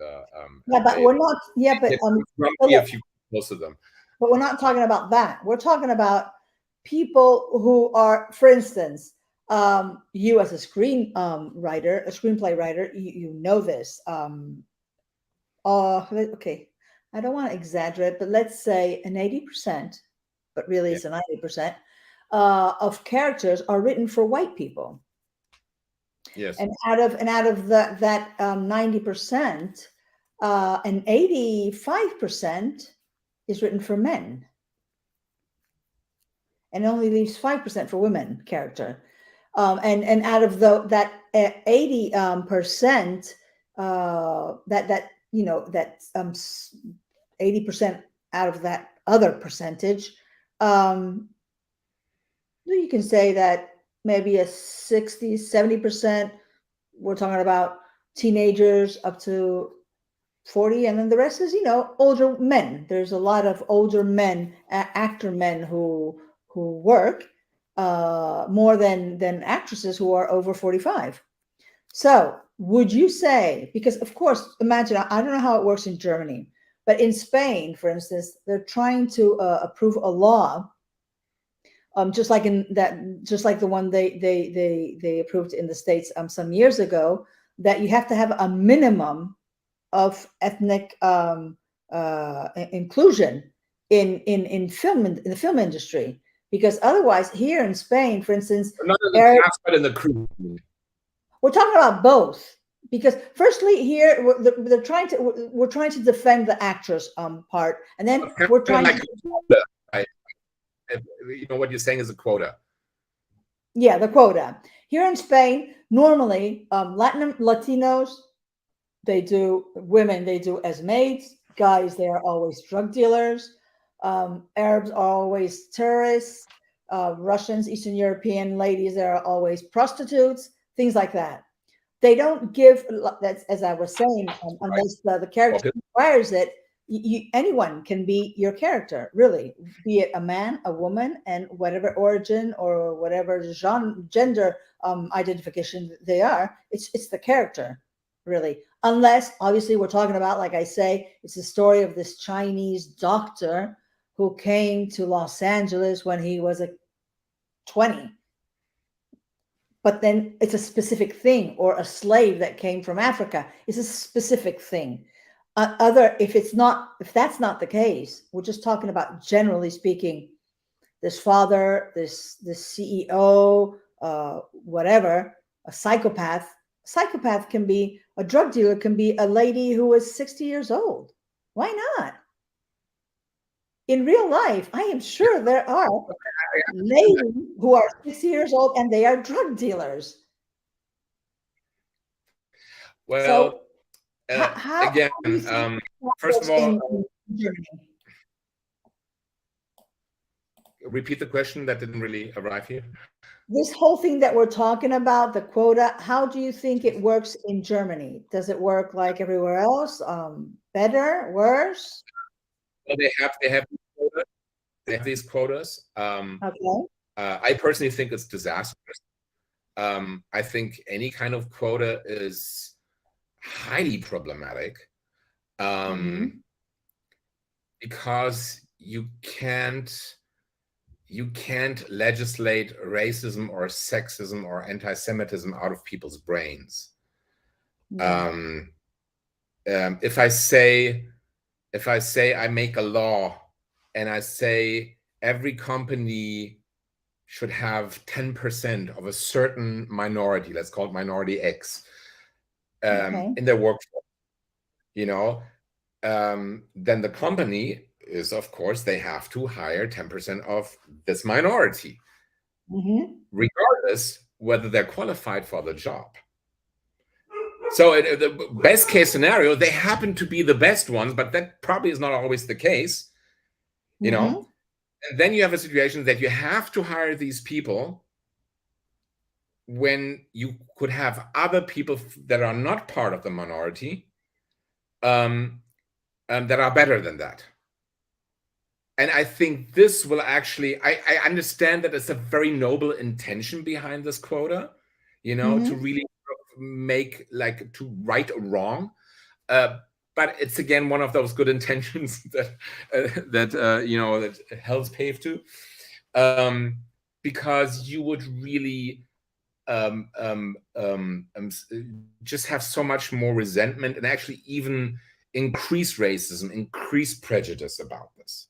yeah, but we're not. Yeah, but if you close to them. But we're not talking about that. We're talking about people who are, for instance, you as a screenwriter, a screenplay writer, you know this. Okay, I don't want to exaggerate, but let's say an 80%, but really it's a 90%, of characters are written for white people. Yes. And out of that 90%, an 85% is written for men, and only leaves 5% for women character. And out of that 80%, that 80% out of that other percentage, you can say that maybe a 60-70%, we're talking about teenagers up to 40, and then the rest is, you know, older men. There's a lot of older men, actor men who work more than actresses who are over 45. So would you say, because of course, imagine, I don't know how it works in Germany, but in Spain, for instance, they're trying to approve a law, just like the one they approved in the States some years ago, that you have to have a minimum of ethnic inclusion in the film industry, because otherwise, here in Spain, for instance, not in the cast, but in the crew. We're talking about both, because firstly, here we're trying to defend the actress part, and then we're trying like you know, what you're saying is a quota. Yeah, the quota. Here in Spain, normally Latinos, they do as maids. Guys, they are always drug dealers. Arabs are always terrorists. Russians, Eastern European ladies, they are always prostitutes, things like that. They don't give, that's, as I was saying, unless the character requires it, anyone can be your character, really, be it a man, a woman, and whatever origin or whatever gender identification they are, it's the character, really. Unless, obviously, we're talking about, like I say, it's the story of this Chinese doctor who came to Los Angeles when he was 20. But then it's a specific thing, or a slave that came from Africa. It's a specific thing. If that's not the case, we're just talking about, generally speaking, this father, this CEO, whatever, a psychopath. Psychopath can be a drug dealer, can be a lady who is 60 years old. Why not? In real life, I am sure there are ladies who are 60 years old and they are drug dealers. Well, so, how again, first of all, repeat the question. That didn't really arrive here. This whole thing that we're talking about, the quota, how do you think it works in Germany? Does it work like everywhere else? Better, worse? Well, they have these quotas. Okay. I personally think it's disastrous. I think any kind of quota is highly problematic, Mhm. because you can't legislate racism or sexism or anti-Semitism out of people's brains. Yeah. If I say I make a law and I say every company should have 10% of a certain minority, let's call it minority X, Okay. in their workforce, then the company is, of course, they have to hire 10% of this minority, regardless whether they're qualified for the job. So the best case scenario, they happen to be the best ones, but that probably is not always the case, And then you have a situation that you have to hire these people when you could have other people that are not part of the minority, that are better than that. And I think this will actually, I understand that it's a very noble intention behind this quota, to really make, like, to right a wrong. But it's, again, one of those good intentions that hell's paved to, because you would really just have so much more resentment and actually even increase racism, increase prejudice about this.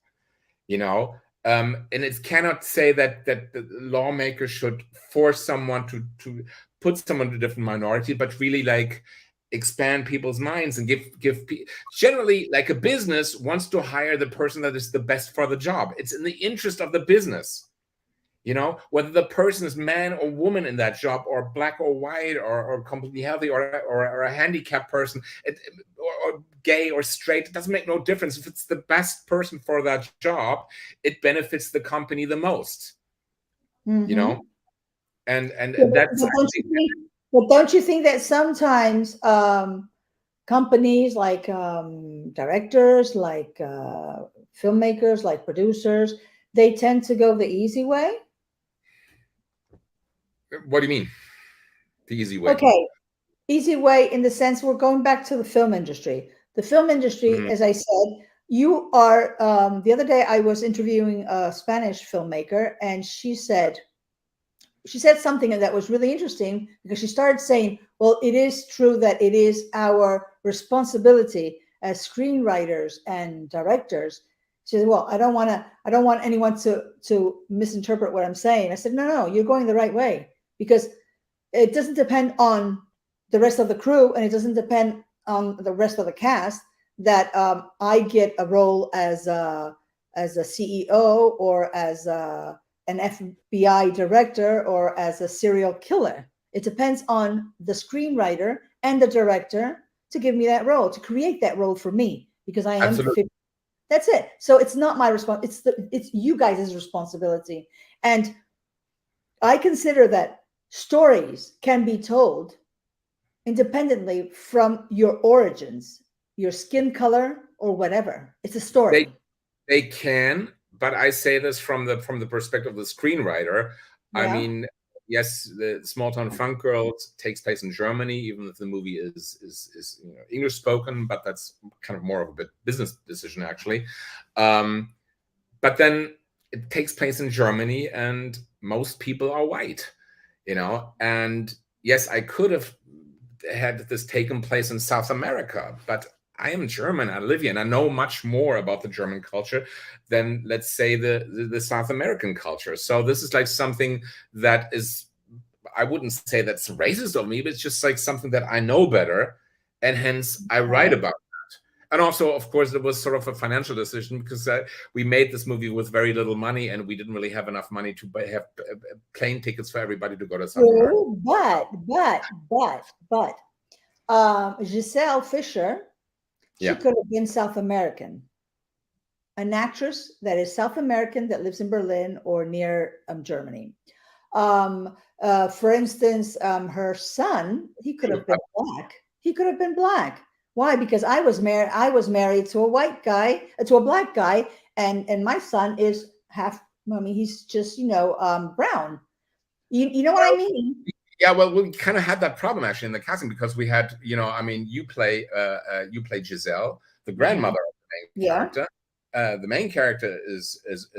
And it cannot say that the lawmakers should force someone to put someone to a different minority, but really, like, expand people's minds and give generally, like, a business wants to hire the person that is the best for the job. It's in the interest of the business, whether the person is man or woman in that job, or black or white, or completely healthy, or a handicapped person, or gay or straight. It doesn't make no difference. If it's the best person for that job, it benefits the company the most. And that's, but don't you think that sometimes companies, like directors, like filmmakers, like producers, they tend to go the easy way? What do you mean, the easy way? Okay, easy way in the sense, we're going back to the film industry. The film industry, as I said, you are, the other day I was interviewing a Spanish filmmaker, and she said something that was really interesting, because she started saying, well, it is true that it is our responsibility as screenwriters and directors. She said, well, I don't want anyone to misinterpret what I'm saying. I said, no, you're going the right way, because it doesn't depend on the rest of the crew, and it doesn't depend on the rest of the cast that I get a role as a CEO, or as an FBI director, or as a serial killer. It depends on the screenwriter and the director to give me that role, to create that role for me, because I am. Absolutely. That's it. So it's not my responsibility. It's you guys' responsibility. And I consider that stories can be told independently from your origins, your skin color, or whatever. It's a story. They can, but I say this from the perspective of the screenwriter. Yeah. I mean, yes, the Small Town Funk Girls takes place in Germany, even if the movie is English spoken, but that's kind of more of a business decision, actually. But then it takes place in Germany, and most people are white, and yes, I could have had this taken place in South America, but I am German, I live here, and I know much more about the German culture than, let's say, the South American culture. So this is like something that is, I wouldn't say that's racist of me, but it's just like something that I know better, and hence I write about that. And also, of course, it was sort of a financial decision, because we made this movie with very little money, and we didn't really have enough money to have plane tickets for everybody to go to South America. But Giselle Fisher, she could have been South American. An actress that is South American that lives in Berlin or near Germany. For instance, her son, he could have been black. He could have been black. Why? Because I was married to a white guy, to a black guy, and my son is half. I mean, he's just brown. You know what I mean? Yeah, well, we kind of had that problem actually in the casting because we had, I mean, you play Giselle, the grandmother of the main character. The main character is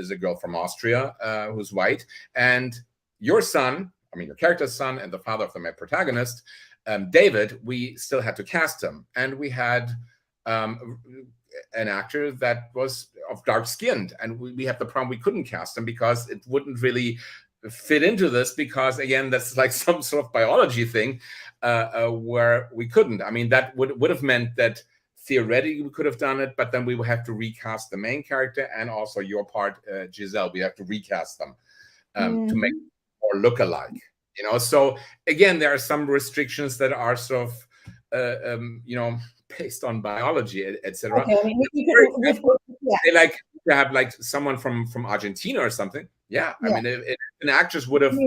a girl from Austria who's white, and your son, I mean, your character's son, and the father of the main protagonist, David. We still had to cast him, and we had an actor that was of dark skinned, and we had the problem we couldn't cast him because it wouldn't really fit into this, because again, that's like some sort of biology thing where we couldn't. I mean, that would have meant that theoretically we could have done it, but then we would have to recast the main character and also your part, Giselle. We have to recast them to make more look alike. So again, there are some restrictions that are sort of based on biology, etc. Okay, I mean, they like to have like someone from Argentina or something. Yeah. I mean, if an actress would have.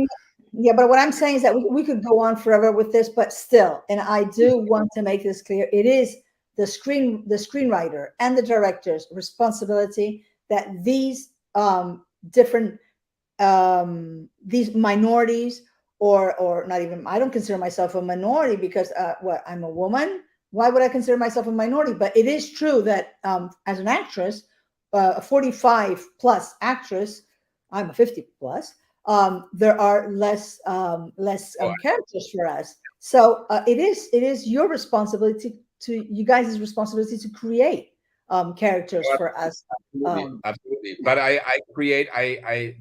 Yeah, but what I'm saying is that we could go on forever with this, but still, and I do want to make this clear, it is the screenwriter and the director's responsibility that these different these minorities, or not even, I don't consider myself a minority because I'm a woman. Why would I consider myself a minority? But it is true that as an actress, a 45 plus actress, I'm a 50 plus. There are less characters for us. So it is your responsibility you guys' responsibility to create characters for us. Absolutely. But I create.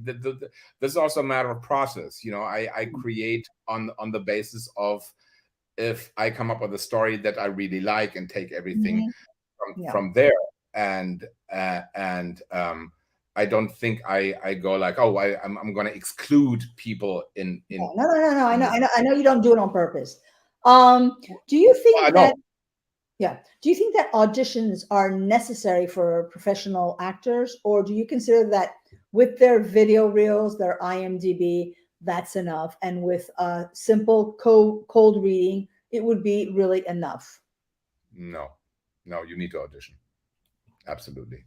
This is also a matter of process. I create on the basis of, if I come up with a story that I really like and take everything from there, and I don't think I go like, oh, I'm going to exclude people in. No. I know you don't do it on purpose. Do you think do you think that auditions are necessary for professional actors, or do you consider that with their video reels, their IMDb, that's enough, and with simple cold reading, it would be really enough? No, you need to audition. Absolutely.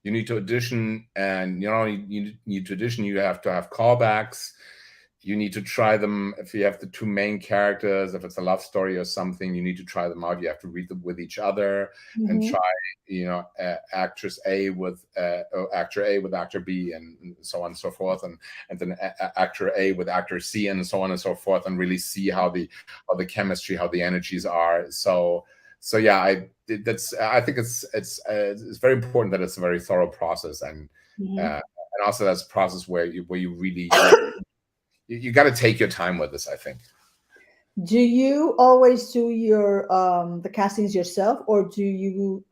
You need to audition, and you need to audition. You have to have callbacks. You need to try them. If you have the two main characters, if it's a love story or something, you need to try them out. You have to read them with each other and try, actress A with actor A with actor B, and so on and so forth, and then actor A with actor C, and so on and so forth, and really see how the chemistry, how the energies are. So yeah, I think it's very important that it's a very thorough process, and also that's a process where you really you got to take your time with this, I think. Do you always do your the castings yourself, or do you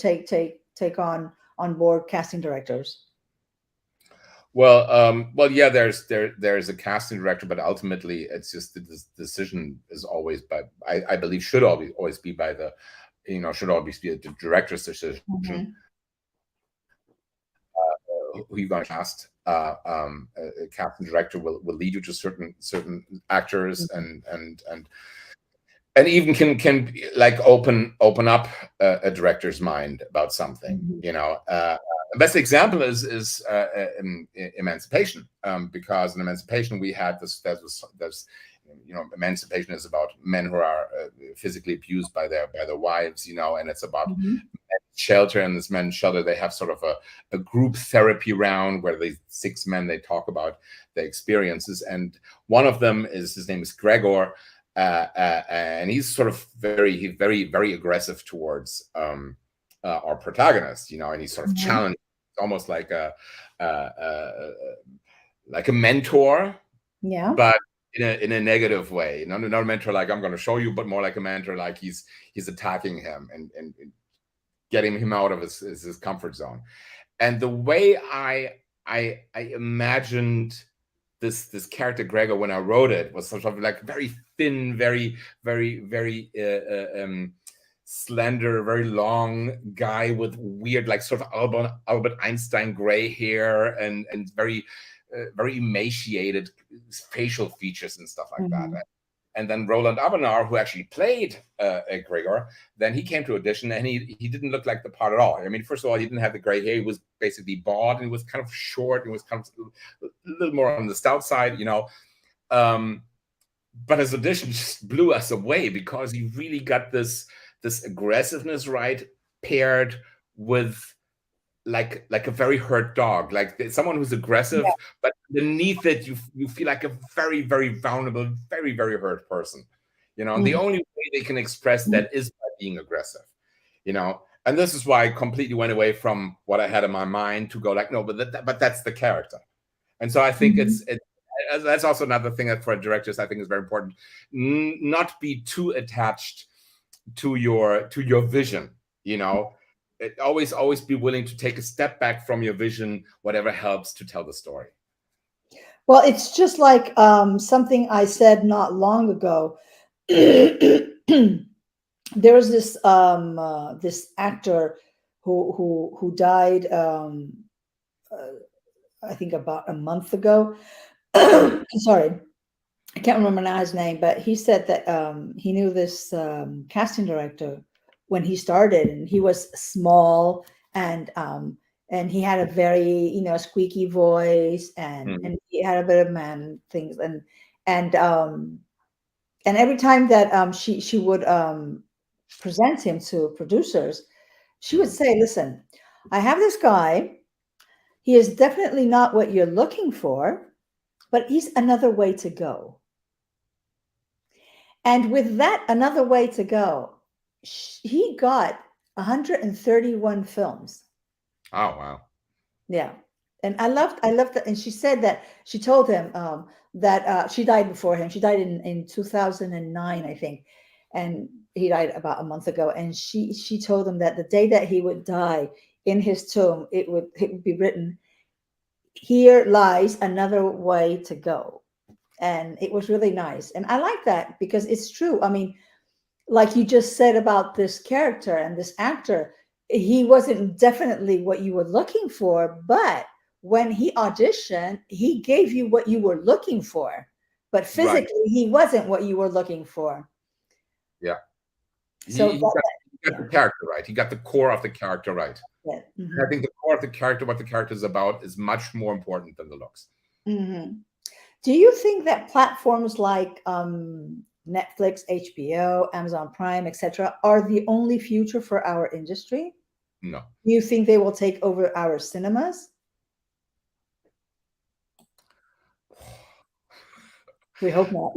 take on board casting directors? Well, yeah, there's a casting director, but ultimately it's just the decision is always I believe should always be by the should always be the director's decision. Who you going to cast? A casting director will lead you to certain actors, and even can like open up a director's mind about something. The best example is Emancipation, because in Emancipation we had this. Emancipation is about men who are physically abused by their wives, and it's about shelter. And this men's shelter, they have sort of a group therapy round where the 6 men, they talk about their experiences, and one of them his name is Gregor, and he's sort of very, very, very aggressive towards our protagonist, and he's sort of challenged, almost like a mentor, but in a negative way. Not a mentor like I'm going to show you, but more like a mentor like he's attacking him and getting him out of his comfort zone. And the way I imagined this character Gregor when I wrote it was sort of like very thin, very, very, very slender, very long guy with weird, like sort of Albert Einstein gray hair, and very very emaciated facial features and stuff like that. And then Roland Avenar, who actually played Gregor, then he came to audition, and he didn't look like the part at all. I mean, first of all, he didn't have the gray hair. He was basically bald, and he was kind of short, and was kind of a little more on the stout side, but his audition just blew us away because he really got this aggressiveness right, paired with like a very hurt dog, like someone who's aggressive, but underneath it you feel like a very, very vulnerable, very, very hurt person, and the only way they can express that is by being aggressive, and this is why I completely went away from what I had in my mind to go like, no, but that's the character. And so I think that's also another thing that for directors I think is very important, not be too attached to your vision, always be willing to take a step back from your vision, whatever helps to tell the story. Well, it's just like something I said not long ago. There was this this actor who died I think about a month ago. Sorry, I can't remember now his name, but he said that he knew this casting director when he started, and he was small and he had a very squeaky voice, and he had a bit of man things, and every time that she would present him to producers, she would say, "Listen, I have this guy. He is definitely not what you're looking for, but he's another way to go." And with that another way to go, he got 131 films. Oh, wow. Yeah. And I loved that. And she said that she told him that she died before him. She died in 2009, I think. And he died about a month ago. And she told him that the day that he would die, in his tomb, it would be written, "Here lies another way to go." And it was really nice. And I like that because it's true. I mean, like you just said about this character and this actor, he wasn't definitely what you were looking for, but when he auditioned, he gave you what you were looking for, but physically he wasn't what you were looking for. Yeah. So he got the character right. He got the core of the character right. Yeah. I think the core of the character, what the character is about, is much more important than the looks. Do you think that platforms like Netflix, HBO, Amazon Prime, etc., are the only future for our industry? No. Do you think they will take over our cinemas? We hope not.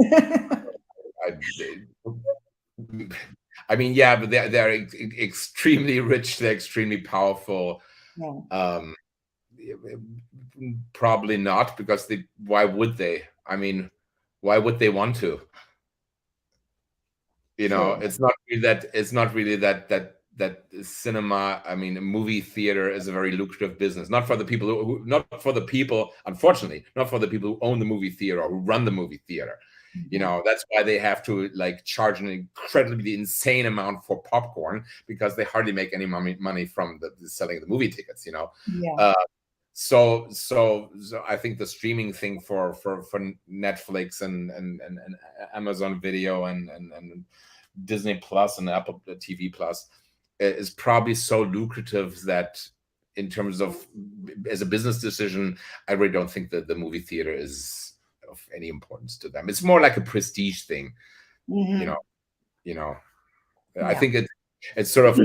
I mean, yeah, but they're extremely rich. They're extremely powerful. Yeah. Probably not, because why would they? I mean, why would they want to? It's not really that cinema, I mean, a movie theater is a very lucrative business. Not for the people unfortunately, not for the people who own the movie theater or who run the movie theater. That's why they have to charge an incredibly insane amount for popcorn, because they hardly make any money from the selling of the movie tickets. Yeah. So I think the streaming thing for Netflix and Amazon Video and Disney Plus and Apple TV Plus is probably so lucrative that, in terms of as a business decision, I really don't think that the movie theater is of any importance to them. It's more like a prestige thing, I think it's sort of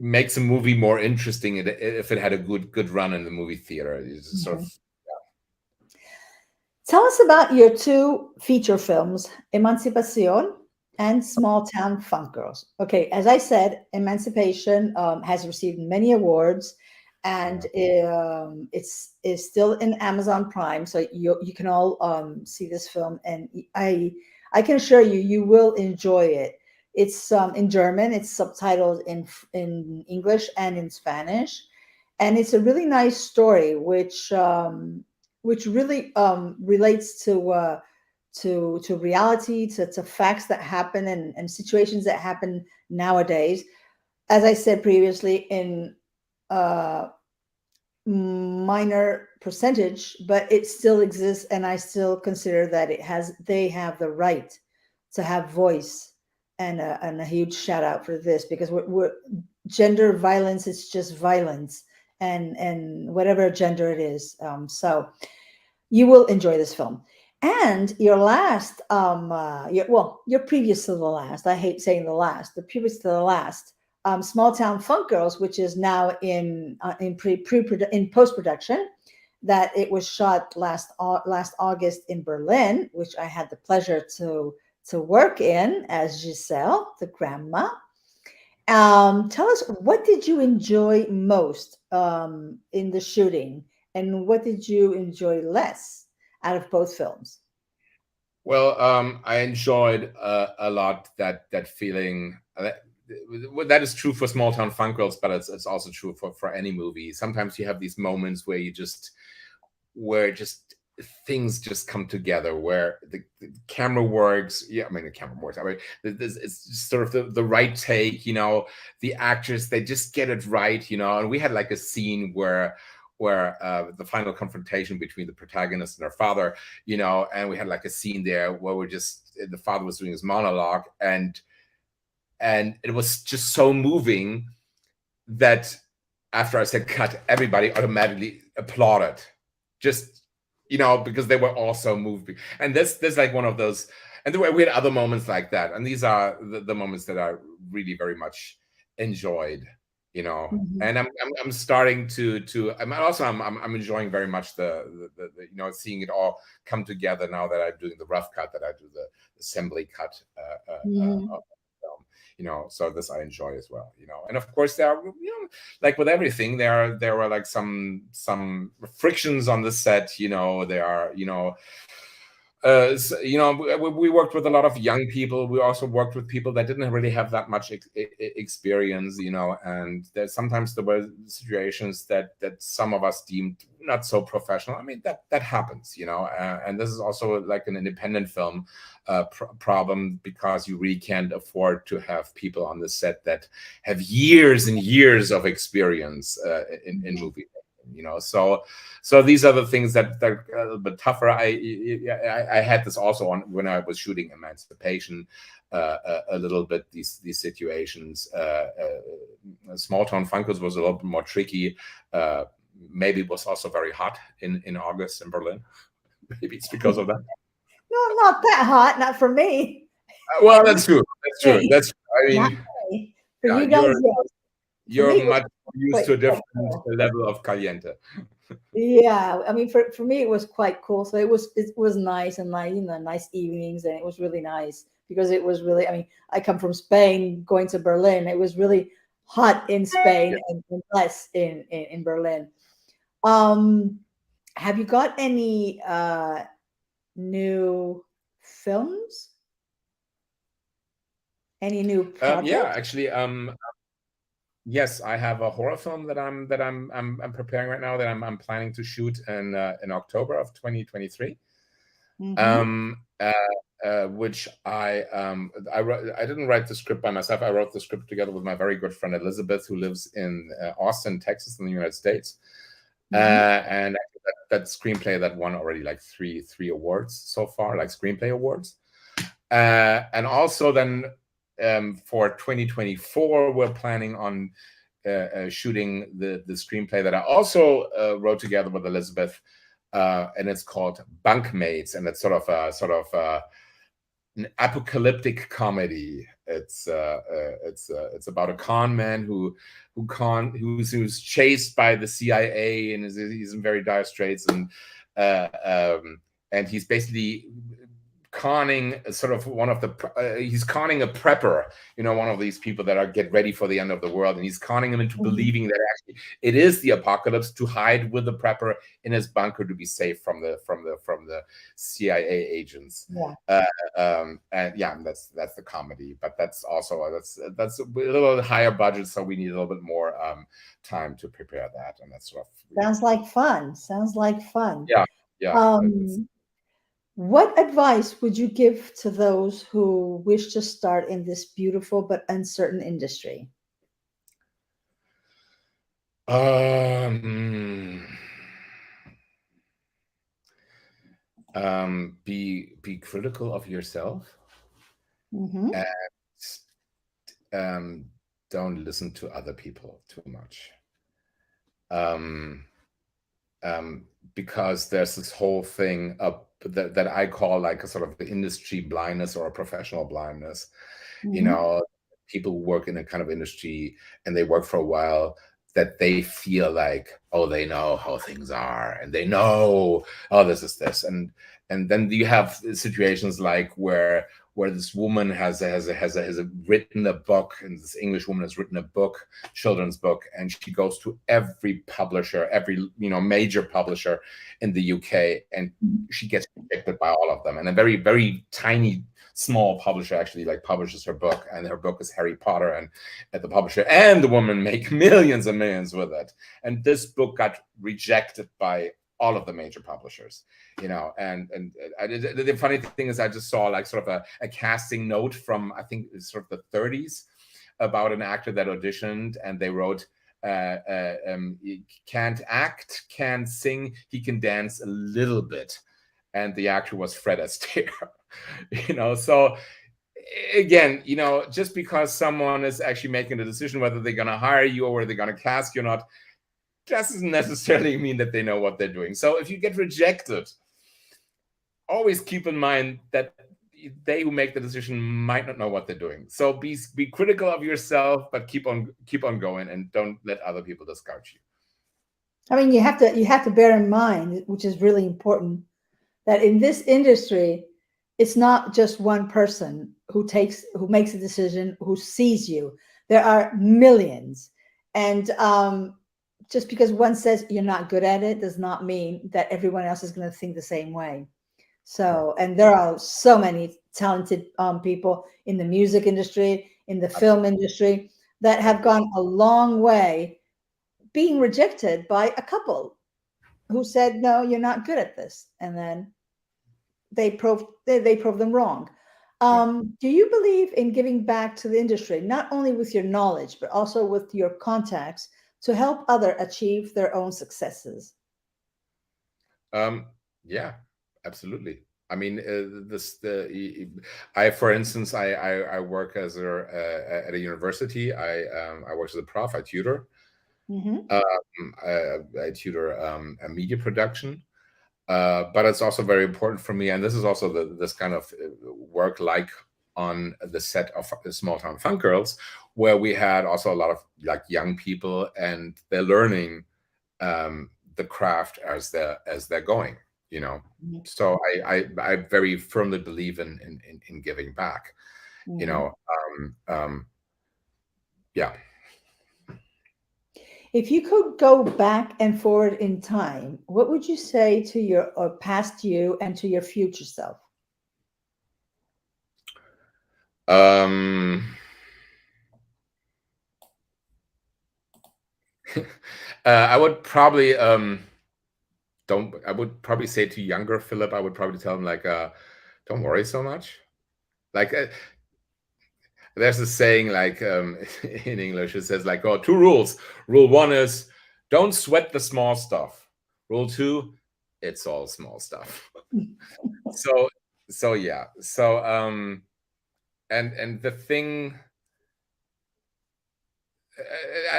makes a movie more interesting if it had a good run in the movie theater. It's sort of. Tell us about your two feature films, Emancipación and Small Town Funk Girls. Okay, as I said, Emancipation has received many awards, and it's still in Amazon Prime, so you can all see this film, and I can assure you will enjoy it. It's in German. It's subtitled in English and in Spanish, and it's a really nice story, which really relates to reality, to facts that happen and situations that happen nowadays. As I said previously, in minor percentage, but it still exists, and I still consider that they have the right to have voice, and a huge shout out for this, because we're gender violence is just violence, and whatever gender it is. So you will enjoy this film. And your last, your previous to the last, I hate saying the last, the previous to the last, Small Town Funk Girls, which is now in post production, that it was shot last August in Berlin, which I had the pleasure to work in as Giselle, the grandma. Tell us, what did you enjoy most in the shooting, and what did you enjoy less out of both films? Well, I enjoyed a lot that feeling. That is true for Small Town Funk Girls, but it's also true for any movie. Sometimes you have these moments where just things just come together, where the camera works. Yeah, I mean the camera works. I mean, it's just sort of the right take. The actors, they just get it right. And we had like a scene where the final confrontation between the protagonist and her father, and we had like a scene there where the father was doing his monologue, and it was just so moving that after I said cut, everybody automatically applauded, just because they were all so moved. And this like one of those, and we had other moments like that, and these are the moments that I really very much enjoyed. Mhm. And I'm starting to I'm enjoying very much the seeing it all come together now that I'm doing the rough cut, that I do the assembly cut Mhm. of the film. So this I enjoy as well. And of course there are, like with everything, there were like some frictions on the set. There are, we worked with a lot of young people. We also worked with people that didn't really have that much experience, and sometimes there were situations that some of us deemed not so professional. I mean, that happens, and this is also like an independent film problem, because you really can't afford to have people on the set that have years and years of experience in movie making. So these are the things that are a little bit tougher. I had this also on when I was shooting Emancipation, a little bit, these situations. Small Town Funkers was a little bit more tricky. Maybe it was also very hot in August in Berlin. Maybe it's because of that. No, not that hot, not for me. Well, that's true. That's true. Hey, That's. I not mean, me. For yeah, you guys, yes. For you're me, it was much used quite to a quite different cool. level of caliente. Yeah, I mean, for me, it was quite cool. So it was nice, and like, nice evenings, and it was really nice because it was really. I mean, I come from Spain, going to Berlin. It was really hot in Yeah. Spain and less in Berlin. Um, have you got any new films? Any new Yeah, projects? actually, yes, I have a horror film that I'm preparing right now, that I'm planning to shoot in October of 2023. Mm-hmm. Which I didn't write the script by myself. I wrote the script together with my very good friend Elizabeth, who lives in Austin, Texas, in the United States. Mm-hmm. And that screenplay that won already like three awards so far, like screenplay awards. And also then for 2024, we're planning on shooting the screenplay that I also wrote together with Elizabeth, and it's called Bunkmates, and it's sort of an apocalyptic comedy. It's about a con man who's chased by the CIA, and he's in very dire straits, uh, and he's basically conning sort of he's conning a prepper, one of these people that are get ready for the end of the world, and he's conning him into Mm-hmm. believing that actually it is the apocalypse, to hide with the prepper in his bunker to be safe from the CIA agents. Yeah. And yeah, that's the comedy, but that's also that's a little higher budget, so we need a little bit more time to prepare that, and that's sort of. Sounds like fun. Sounds like fun. Yeah, yeah. Um, what advice would you give to those who wish to start in this beautiful but uncertain industry? Um, be critical of yourself, Mm-hmm. and um, don't listen to other people too much. Um, because there's this whole thing that I call like a sort of industry blindness or a professional blindness. You know, people who work in a kind of industry and they work for a while, that they feel like, oh, they know how things are, and they know, oh, this is this, and then you have situations like where this woman has written a book, and this English woman has written a book, children's book, and she goes to every publisher, every major publisher in the UK, and she gets rejected by all of them. And a very, very tiny small publisher actually like publishes her book, and her book is Harry Potter, and at the publisher and the woman make millions and millions with it. And this book got rejected by all of the major publishers, and the funny thing is I just saw like sort of a casting note from, I think it's sort of the 30s, about an actor that auditioned, and they wrote, he can't act, can't sing, he can dance a little bit. And the actor was Fred Astaire. So again, just because someone is actually making a decision whether they're going to hire you or whether they're going to cast you or not, doesn't necessarily mean that they know what they're doing. So if you get rejected, always keep in mind that they who make the decision might not know what they're doing. So be critical of yourself, but keep on going, and don't let other people discard you. I mean, you have to bear in mind, which is really important, that in this industry, it's not just one person who makes a decision, who sees you. There are millions, and just because one says you're not good at it does not mean that everyone else is going to think the same way. So, and there are so many talented people in the music industry, in the film industry, that have gone a long way being rejected by a couple who said, no, you're not good at this. And then they proved them wrong. Do you believe in giving back to the industry, not only with your knowledge, but also with your contacts, to help others achieve their own successes? Yeah, absolutely. I mean, for instance, I work at a university. I work as a prof. I tutor. I tutor a media production. But it's also very important for me, and this is also this kind of work like on the set of Small Town Funk Girls, where we had also a lot of like young people, and they're learning the craft as they're going. So I very firmly believe in giving back. Yeah. If you could go back and forward in time, what would you say to your past you and to your future self? I would probably say to younger Philip, I would probably tell him like, don't worry so much. Like there's a saying like in English, it says like, oh, 2 rules. Rule 1 is don't sweat the small stuff. Rule 2, it's all small stuff. so yeah. So and the thing,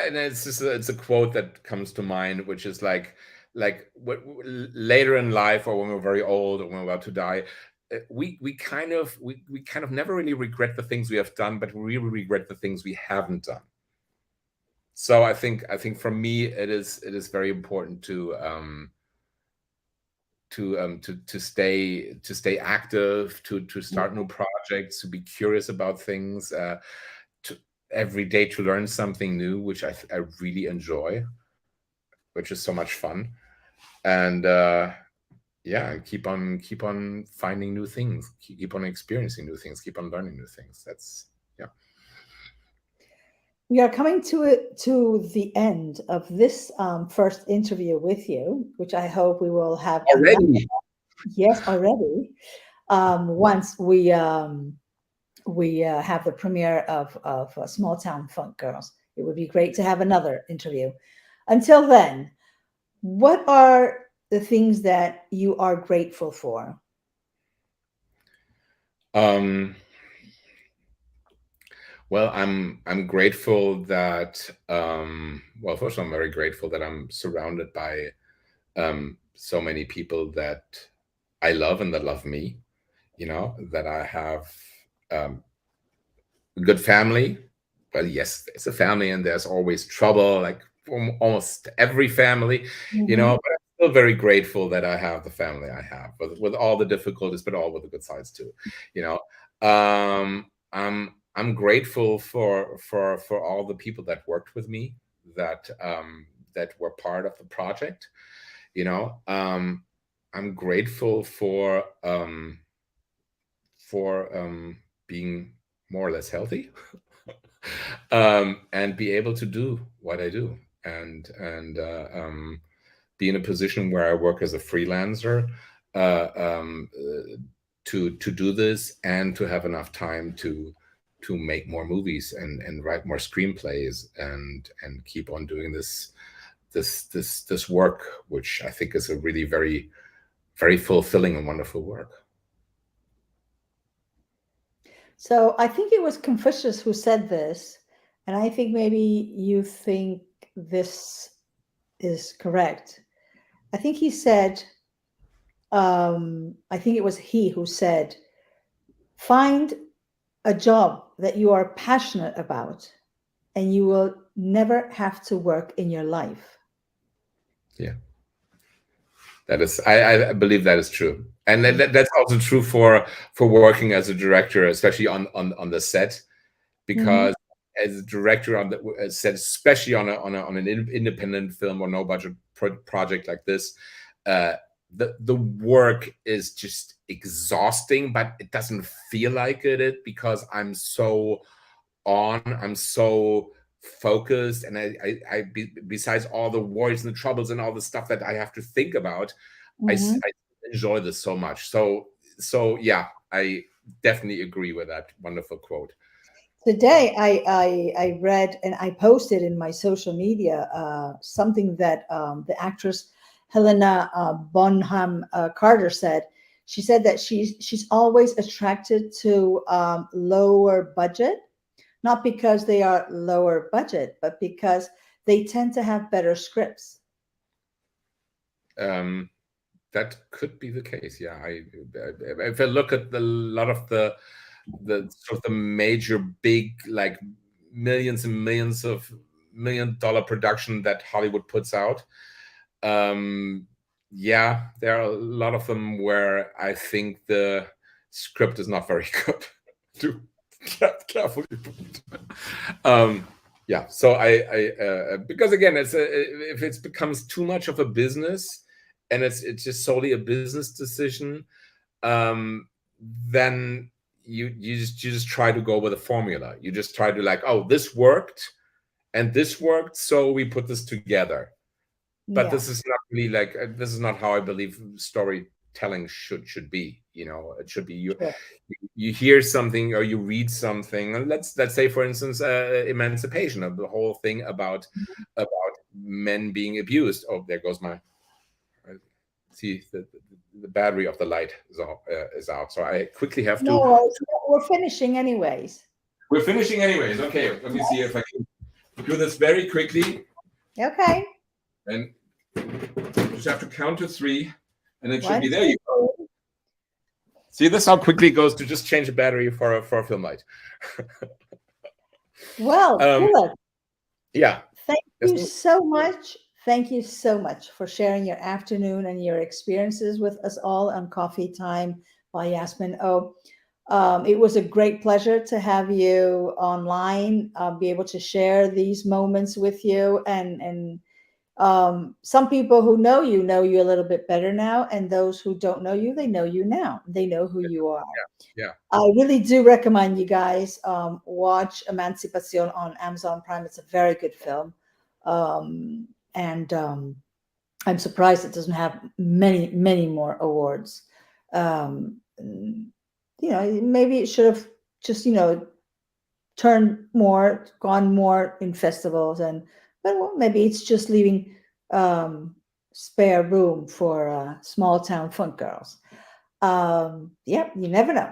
and it's a quote that comes to mind, which is like later in life, or when we're very old or when we're about to die, we kind of never really regret the things we have done, but we really regret the things we haven't done. So I think for me it is very important to stay active, to start new projects, to be curious about things, to every day to learn something new, which I really enjoy, which is so much fun. And yeah, keep on finding new things, keep on experiencing new things, keep on learning new things. That's, yeah. We are coming to the end of this first interview with you, which I hope we will have already. Yes, already. Once we have the premiere of Small Town Funk Girls, it would be great to have another interview. Until then, what are the things that you are grateful for? Well, I'm grateful that well, first of all, I'm very grateful that I'm surrounded by so many people that I love and that love me, you know, that I have a good family. Well, yes, there's a family and there's always trouble, like from almost every family, you know, but I'm still very grateful that I have the family I have with all the difficulties, but all with the good sides too, you know. I'm grateful for all the people that worked with me, that that were part of the project, you know. I'm grateful for being more or less healthy, and be able to do what I do, and be in a position where I work as a freelancer, uh, um, to do this and to have enough time to make more movies and write more screenplays and keep on doing this work, which I think is a really very fulfilling and wonderful work. So I think it was Confucius who said this, and I think maybe you think this is correct. I think he said, I think it was he who said, find a job that you are passionate about, and you will never have to work in your life. Yeah, that is, I believe that is true, and that's also true for working as a director, especially on the set, because as a director on the set, especially on an independent film or no budget project like this, the work is just exhausting, but it doesn't feel like it because I'm so focused, and I besides all the worries and the troubles and all the stuff that I have to think about, I enjoy this so much. So yeah, I definitely agree with that wonderful quote. Today, I read and I posted in my social media something that the actress Helena Bonham Carter said. She said that she's always attracted to lower budget, not because they are lower budget, but because they tend to have better scripts. That could be the case. Yeah, if I look at a lot of the sort of the major big, like millions and millions of $1 million production that Hollywood puts out, yeah, there are a lot of them where I think the script is not very good. To carefully put. Yeah, so I because again, if it becomes too much of a business and it's just solely a business decision, then you just try to go with a formula. You just try to, like, oh, this worked and this worked, so we put this together. But this is not really like, this is not how I believe storytelling should be. You know, it should be you hear something or you read something, and let's say, for instance, emancipation, of the whole thing about men being abused. Oh, there goes my see the battery of the light is out, so I quickly have to. No, we're finishing anyways. We're finishing anyways. Okay, let me see if I can do this very quickly. Okay. And just have to count to 3, and it should be there. You go. See, this how quickly it goes to just change the battery for a film light. Well, Philip, yeah. Thank you so much. Thank you so much for sharing your afternoon and your experiences with us all on Coffee Time by Yassmine. It was a great pleasure to have you online, be able to share these moments with you. And some people who know you a little bit better now, and those who don't know you, they know you now. They know who you are. Yeah. I really do recommend you guys watch Emancipation on Amazon Prime. It's a very good film. And I'm surprised it doesn't have many more awards. Maybe it should have just, gone more in festivals, but maybe it's just leaving spare room for small town funk girls. You never know.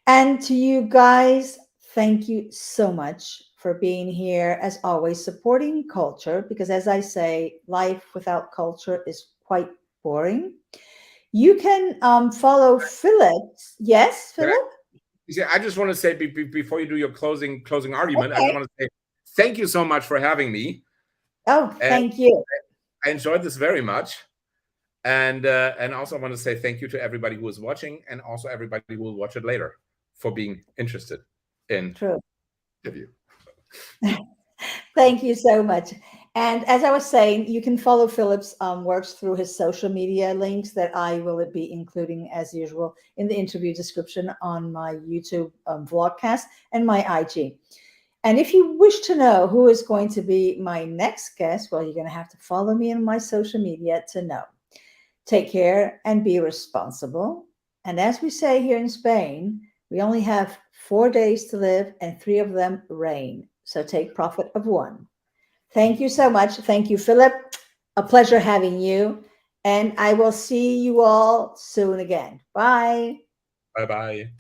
And to you guys, thank you so much for being here, as always, supporting culture, because as I say, life without culture is quite boring. You can follow Philip. Yes, Yeah, Philip? yeah, I just want to say before you do your closing argument, I just Okay. want to say thank you so much for having me. Oh, And thank you. I enjoyed this very much. And also I want to say thank you to everybody who is watching, and also everybody who will watch it later, for being interested in True. the interview. Thank you so much. And as I was saying, you can follow Philip's works through his social media links that I will be including, as usual, in the interview description on my YouTube vlogcast and my IG. And if you wish to know who is going to be my next guest, well, you're going to have to follow me on my social media to know. Take care and be responsible. And as we say here in Spain, we only have 4 days to live and 3 of them rain. So take profit of 1. Thank you so much. Thank you, Philip. A pleasure having you. And I will see you all soon again. Bye. Bye-bye.